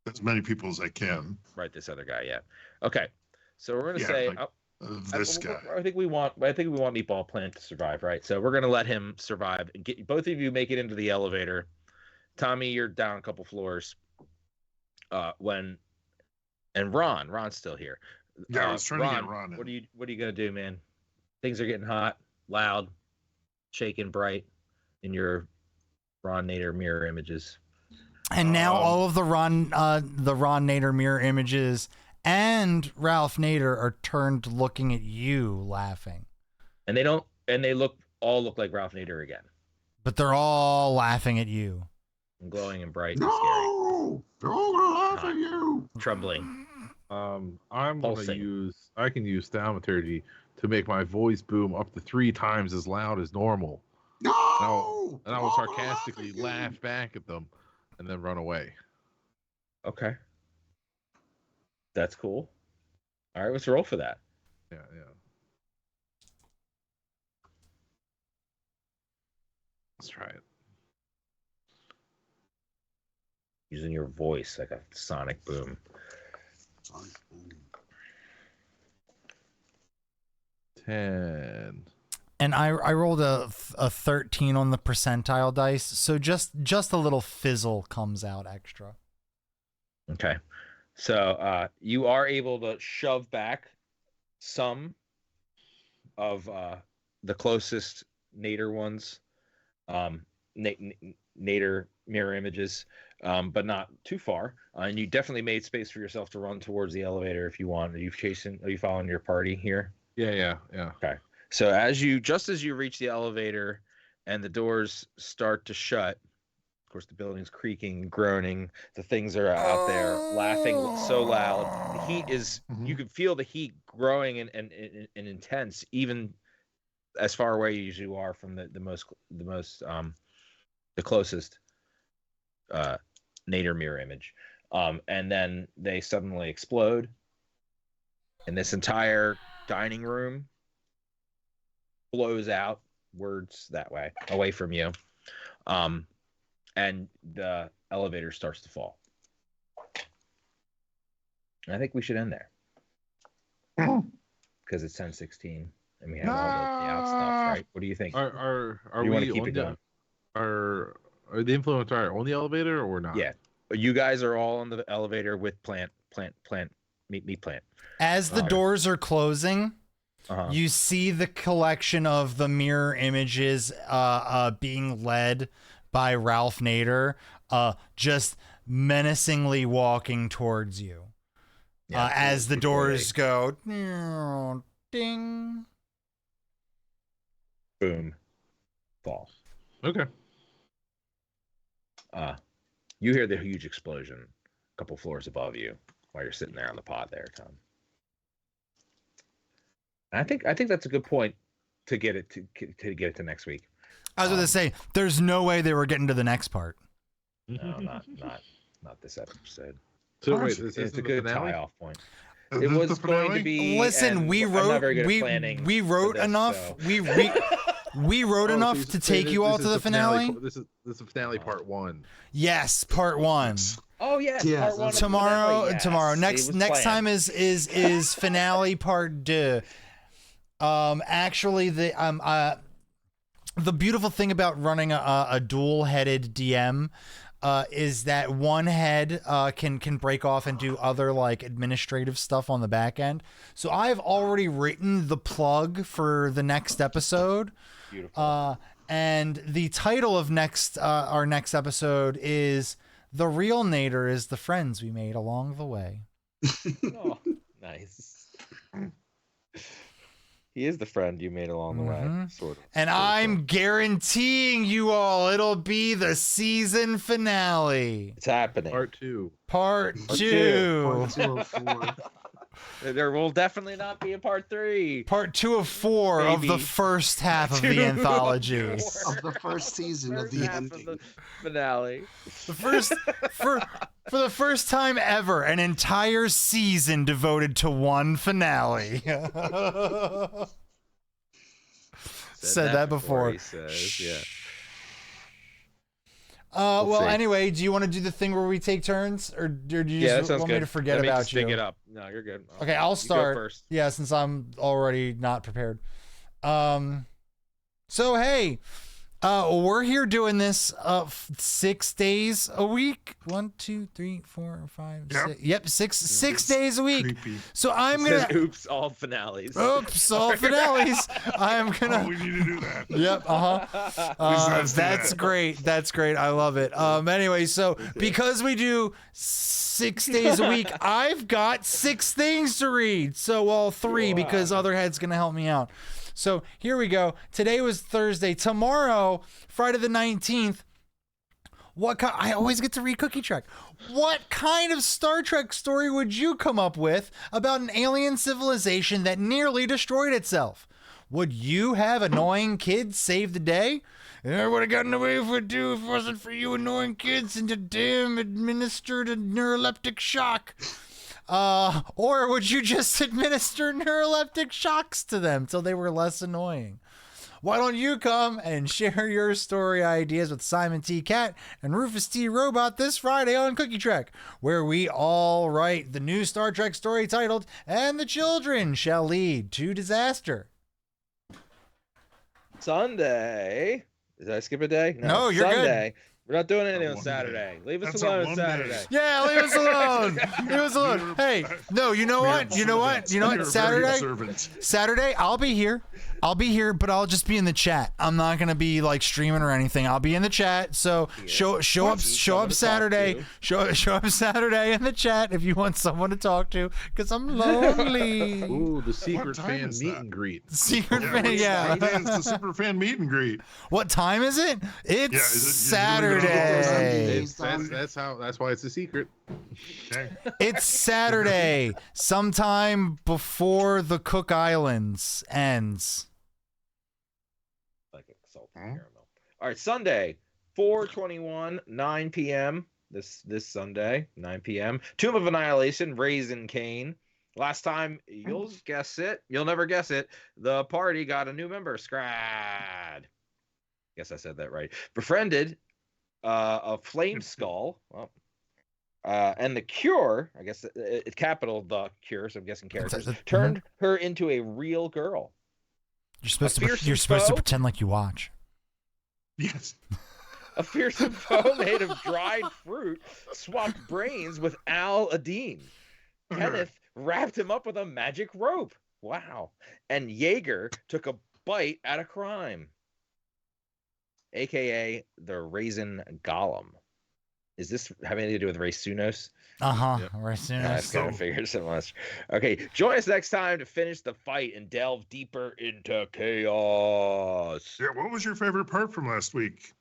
as many people as I can. Right, this other guy, yeah. Okay, so we're gonna say like, this guy. I think we want Meatball Plant to survive, right? So we're gonna let him survive. Get both of you make it into the elevator. Tommy, you're down a couple floors. And Ron's still here. Yeah, I was trying to get Ron in. What are you gonna do, man? Things are getting hot, loud, shaking bright in your Ron Nader mirror images. And now all of the Ron Nader mirror images and Ralph Nader are turned looking at you, laughing. And they all look like Ralph Nader again. But they're all laughing at you. And glowing and bright and scary. No, they're all gonna laugh at you. Trembling. I'm gonna Pulsing. I can use thaumaturgy to make my voice boom up to 3 times as loud as normal. No, And I will sarcastically laugh back at them and then run away. Okay. That's cool. All right, let's roll for that. Yeah. Let's try it. Using your voice like a sonic boom. 10. And I rolled a 13 on the percentile dice, so just a little fizzle comes out extra. Okay. So you are able to shove back some of the closest Nader ones, Nader mirror images, but not too far. And you definitely made space for yourself to run towards the elevator if you want. Are you following your party here? Yeah. Okay. So as you reach the elevator and the doors start to shut, of course the building's creaking and groaning, the things are out there laughing so loud. The heat is you can feel the heat growing and intense even as far away as you are from the closest nadir mirror image. And then they suddenly explode, and this entire dining room blows outwards that way, away from you. And the elevator starts to fall. And I think we should end there. Because it's 10:16 and we have all the out stuff, right? What do you think? Are you want we to keep on it going? Are the influencer on the elevator or not? Yeah. You guys are all on the elevator with meat plant. As the doors are closing, you see the collection of the mirror images being led by Ralph Nader, just menacingly walking towards you. As the doors go ding, boom, fall. Okay. You hear the huge explosion a couple floors above you while you're sitting there on the pod there, Tom. And I think that's a good point to get it to next week. I was going to say, there's no way they were getting to the next part. No, not this episode. So wait, It's a good tie-off point. Is It this was the going finale? to be. Listen, and we I'm not wrote very good at planning we wrote for this, enough. so- We wrote enough to take you all to the finale. This is the finale part 1. Yes, part 1. Oh yes, Yes, part one of the Tomorrow, finale, yes. tomorrow. It Next was next planned. time is finale part 2. Actually, the beautiful thing about running a dual-headed DM is that one head can break off and do other like administrative stuff on the back end. So I've already written the plug for the next episode. Beautiful. And the title of our next episode is "The Real Nader is the Friends We Made Along the Way." Oh, nice. He is the friend you made along the way, sort of. And I'm guaranteeing you all it'll be the season finale. It's happening. Part 2. Part Part 2. Part 2 of 4. There will definitely not be a part 3. Part 2 of 4 of the Maybe. first half of 2 the of anthology. 4. Of the first season of First the half ending. the finale. The first for the first time ever, an entire season devoted to one finale. Said that before. He says, yeah. Well, see. anyway, do you want to do the thing where we take turns, or do you Yeah, that just sounds want good. me to forget Let me about just dig you? it up. No, you're good. Okay, I'll You go start. first. Yeah, since I'm already not prepared. So hey, we're here doing this 6 days a week. 1, 2, 3, 4, 5, Yep. 6. Yep, six days a week. Creepy. So I'm It says, gonna. oops, all finales. Oops, all finales. I'm Oh, gonna. we need to do that. Yep. let's do That's that. great. That's great. I love it. Anyway, so because we do 6 days a week, I've got 6 things to read. So, well, 3 because Otherhead's gonna help me out. So here we go. Today was Thursday. Tomorrow, Friday the 19th. I always get to read Cookie Trek. What kind of Star Trek story would you come up with about an alien civilization that nearly destroyed itself? Would you have annoying kids save the day? I would have gotten away with it if it wasn't for you annoying kids and the damn administered a neuroleptic shock. Or would you just administer neuroleptic shocks to them till they were less annoying? Why don't you come and share your story ideas with Simon T. Cat and Rufus T. Robot this Friday on Cookie Trek, where we all write the new Star Trek story titled "And the Children Shall Lead to Disaster." Sunday. Did I skip a day? No, you're good. Sunday. We're not doing anything on one Saturday. Leave us That's alone on on one Saturday. day. Yeah, leave us alone. Leave us alone. Hey, no, you know what? You know what? You know what? Saturday, I'll be here. But I'll just be in the chat. I'm not gonna be like streaming or anything. I'll be in the chat. So show up Saturday. Show up Saturday in the chat if you want someone to talk to, because I'm lonely. Ooh, the secret time fan is meet that? and greet. Secret fan, yeah. What day is the super fan meet and greet? What time is it? It's Yeah, is it- you're doing it on Saturday. That's why it's a secret. Okay. It's Saturday, sometime before the Cook Islands ends. Caramel. All right, Sunday, 4/21, 9 p.m. This Sunday, 9 p.m. Tomb of Annihilation, Raisin Cane. Last time, you'll guess it. You'll never guess it. The party got a new member, Scrad. Guess I said that right. Befriended a Flame Skull. Well, and the Cure, I guess it's capital The Cure, so I'm guessing characters, turned her into a real girl. You're supposed to pretend like you watch. Yes. A fearsome foe made of dried fruit swapped brains with Al Adine. Kenneth wrapped him up with a magic rope. Wow. And Jaeger took a bite at a crime. AKA the Raisin Golem. Is this having anything to do with Raizunos? Yep. Raizunos. I kind of figured so much. Okay, join us next time to finish the fight and delve deeper into chaos. Yeah, what was your favorite part from last week?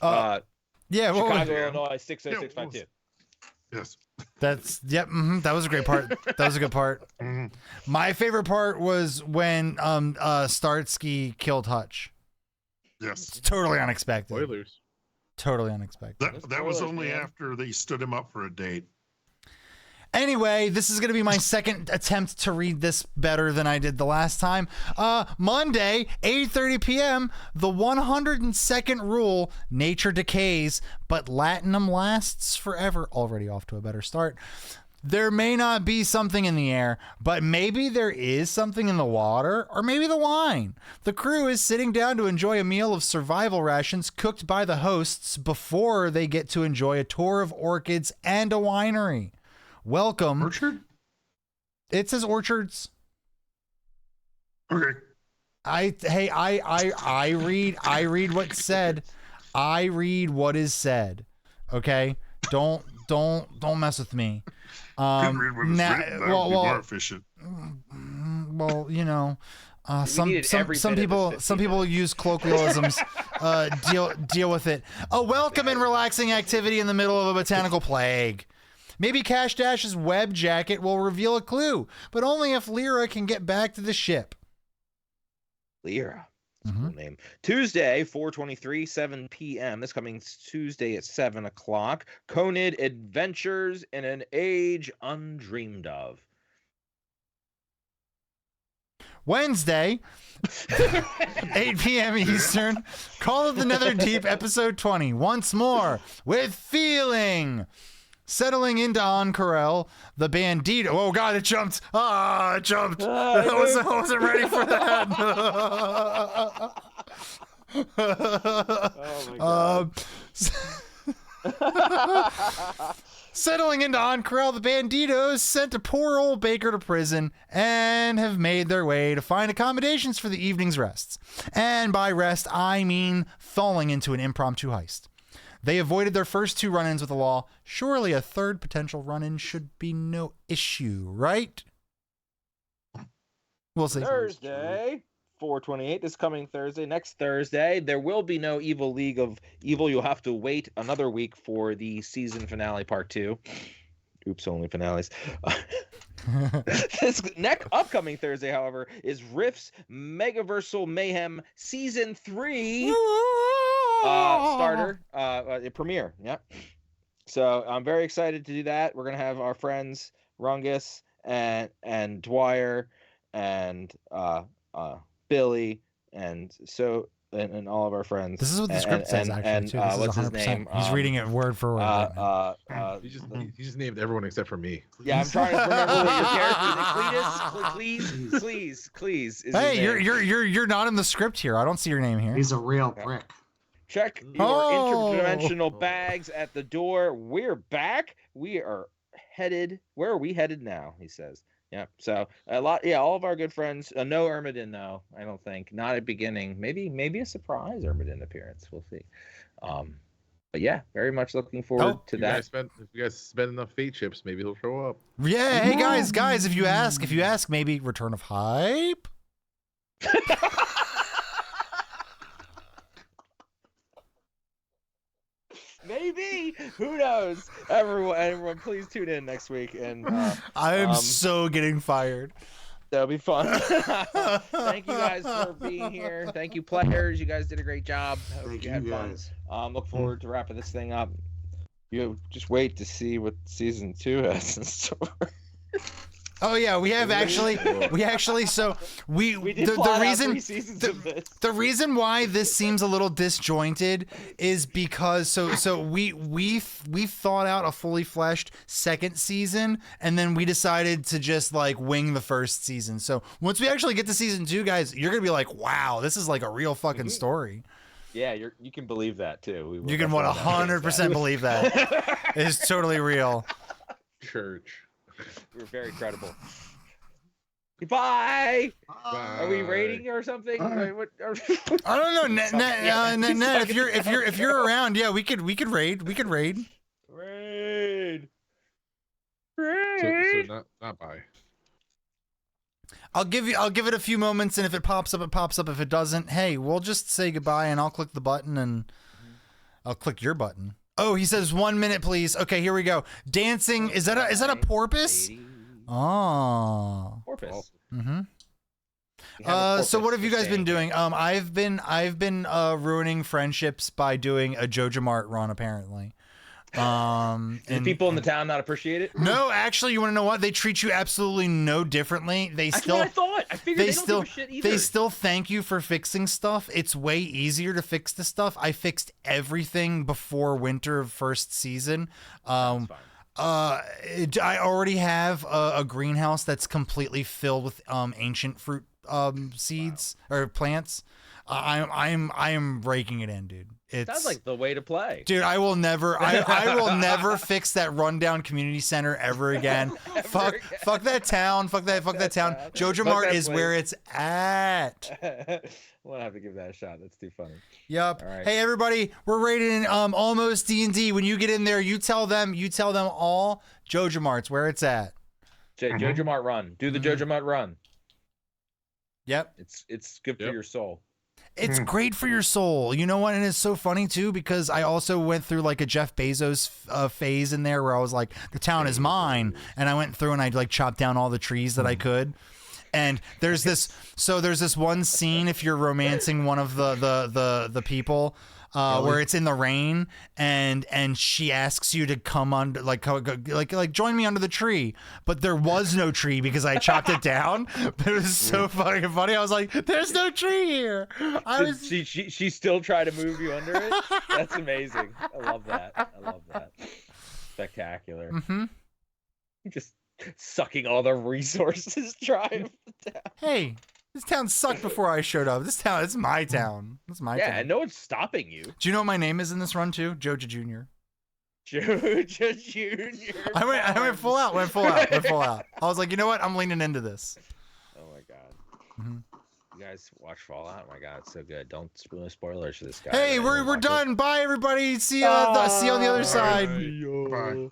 Yeah, what Chicago, was, Illinois, 60652. Yes. That's that was a great part. That was a good part. My favorite part was when Starsky killed Hutch. Yes. It's totally unexpected. Spoilers. Totally unexpected. That was only after they stood him up for a date. Anyway, this is going to be my second attempt to read this better than I did the last time. Monday, 8:30 p.m., the 102nd rule, nature decays, but latinum lasts forever. Already off to a better start. There may not be something in the air, but maybe there is something in the water, or maybe the wine. The crew is sitting down to enjoy a meal of survival rations cooked by the hosts before they get to enjoy a tour of orchids and a winery. Welcome. Orchard? It says orchards. Okay. I read what's said. I read what is said. Okay? Don't mess with me. Couldn't read what was written. That would be more efficient. Well, you know, some some people use colloquialisms. Deal with it. A welcome and relaxing activity in the middle of a botanical plague. Maybe Cash Dash's web jacket will reveal a clue, but only if Lyra can get back to the ship. Lyra. That's a cool name. Tuesday, 4/23, 7 p.m. This coming Tuesday at 7 o'clock. Conid Adventures in an Age Undreamed of. Wednesday, 8 p.m. Eastern. Call of the Netherdeep, episode 20. Once more, with feeling. Settling into Ankarel, the Bandito. Oh, God, it jumped. It jumped. I wasn't ready for that. Oh, my God. Settling into Ankarel, the Banditos sent a poor old baker to prison and have made their way to find accommodations for the evening's rests. And by rest, I mean falling into an impromptu heist. They avoided their first two run-ins with the law. Surely a third potential run-in should be no issue, right? We'll see. Thursday, 4/28. This coming Thursday. Next Thursday, there will be no Evil League of Evil. You'll have to wait another week for the season finale, part 2. Oops, only finales. This upcoming Thursday, however, is Rift's Megaversal Mayhem Season 3 starter premiere. Yeah. So I'm very excited to do that. We're gonna have our friends Rungus and Dwyer and Billy and all of our friends. This is what the script says, actually, too. This is what's 100%. his name? He's reading it word for word. He just named everyone except for me. Yeah, I'm trying to remember what your character is. Cleese. Is Hey, his name. you're not in the script here. I don't see your name here. He's a real prick. Check your interdimensional bags at the door. We're back. We are headed. Where are we headed now? He says. Yeah. So all of our good friends. No Ermidon though. I don't think. Not at beginning. Maybe a surprise Ermidon appearance. We'll see. But yeah, very much looking forward to that. If you guys spend enough fate chips, maybe he'll show up. Yeah. Hey guys. If you ask, maybe Return of Hype. Maybe. Who knows? Everyone, please tune in next week. And I am so getting fired. That'll be fun. Thank you guys for being here. Thank you, players. You guys did a great job. Hope Thank you you had fun. guys. Look forward to wrapping this thing up. You just wait to see what season 2 has in store. Oh yeah, we actually so we did the plot out reason 3 seasons of this. the reason why this seems a little disjointed is because so we thought out a fully fleshed second season, and then we decided to just like wing the first season. So once we actually get to season 2, guys, you're gonna be like, wow, this is like a real fucking story. Yeah, you can believe that too. You can 100% believe that. It's totally real. Church. We're very credible. Goodbye. Bye. Are we rating or something? Bye. What, I don't know, Ned, if you're around, yeah, we could raid. We could raid. Raid. So not bye. I'll give it a few moments, and if it pops up, it pops up. If it doesn't, hey, we'll just say goodbye, and I'll click the button, and I'll click your button. Oh, he says 1 minute, please. Okay, here we go. Dancing. Is that a porpoise? Oh. Porpoise. Mm-hmm. We have a So what porpoise have you for guys been staying. doing? I've been ruining friendships by doing a Jojo Mart run, apparently. Do the people in the town not appreciate it? No, actually, you want to know what? They treat you absolutely no differently. That's what I thought. I figured they don't give a shit either. They still thank you for fixing stuff. It's way easier to fix the stuff. I fixed everything before winter of first season. That's fine. I already have a greenhouse that's completely filled with ancient fruit seeds or plants. I am raking it in, dude. Sounds like the way to play. Dude, I will never fix that rundown community center ever again. Fuck that town. Fuck that town. Jojo Mart is where it's at. We'll have to give that a shot. That's too funny. Yep. All right. Hey everybody, we're rating almost D&D. When you get in there, you tell them all Jojo Mart's where it's at. Jojo Mart run. Do the Jojo Mart run. Yep. It's good for your soul. It's great for your soul. You know what? And it's so funny too, because I also went through like a Jeff Bezos phase in there where I was like, the town is mine. And I went through and I like chopped down all the trees that I could. And there's this one scene, if you're romancing one of the people, where it's in the rain and she asks you to come under like join me under the tree, but there was no tree because I chopped it down. But it was so fucking funny. I was like, there's no tree here. She still tried to move you under it. That's amazing. I love that. Spectacular. Mm-hmm. Just sucking all the resources trying. Hey, this town sucked before I showed up. It's my town. It's my town. Yeah, no one's stopping you. Do you know what my name is in this run too? Jojo Jr. Jojo Jr. I went full out. I was like, you know what? I'm leaning into this. Oh my god. Mm-hmm. You guys watch Fallout? Oh my god, it's so good. Don't spoil spoilers for this guy. Hey, we're done. Bye everybody. See you on the other side. Bye.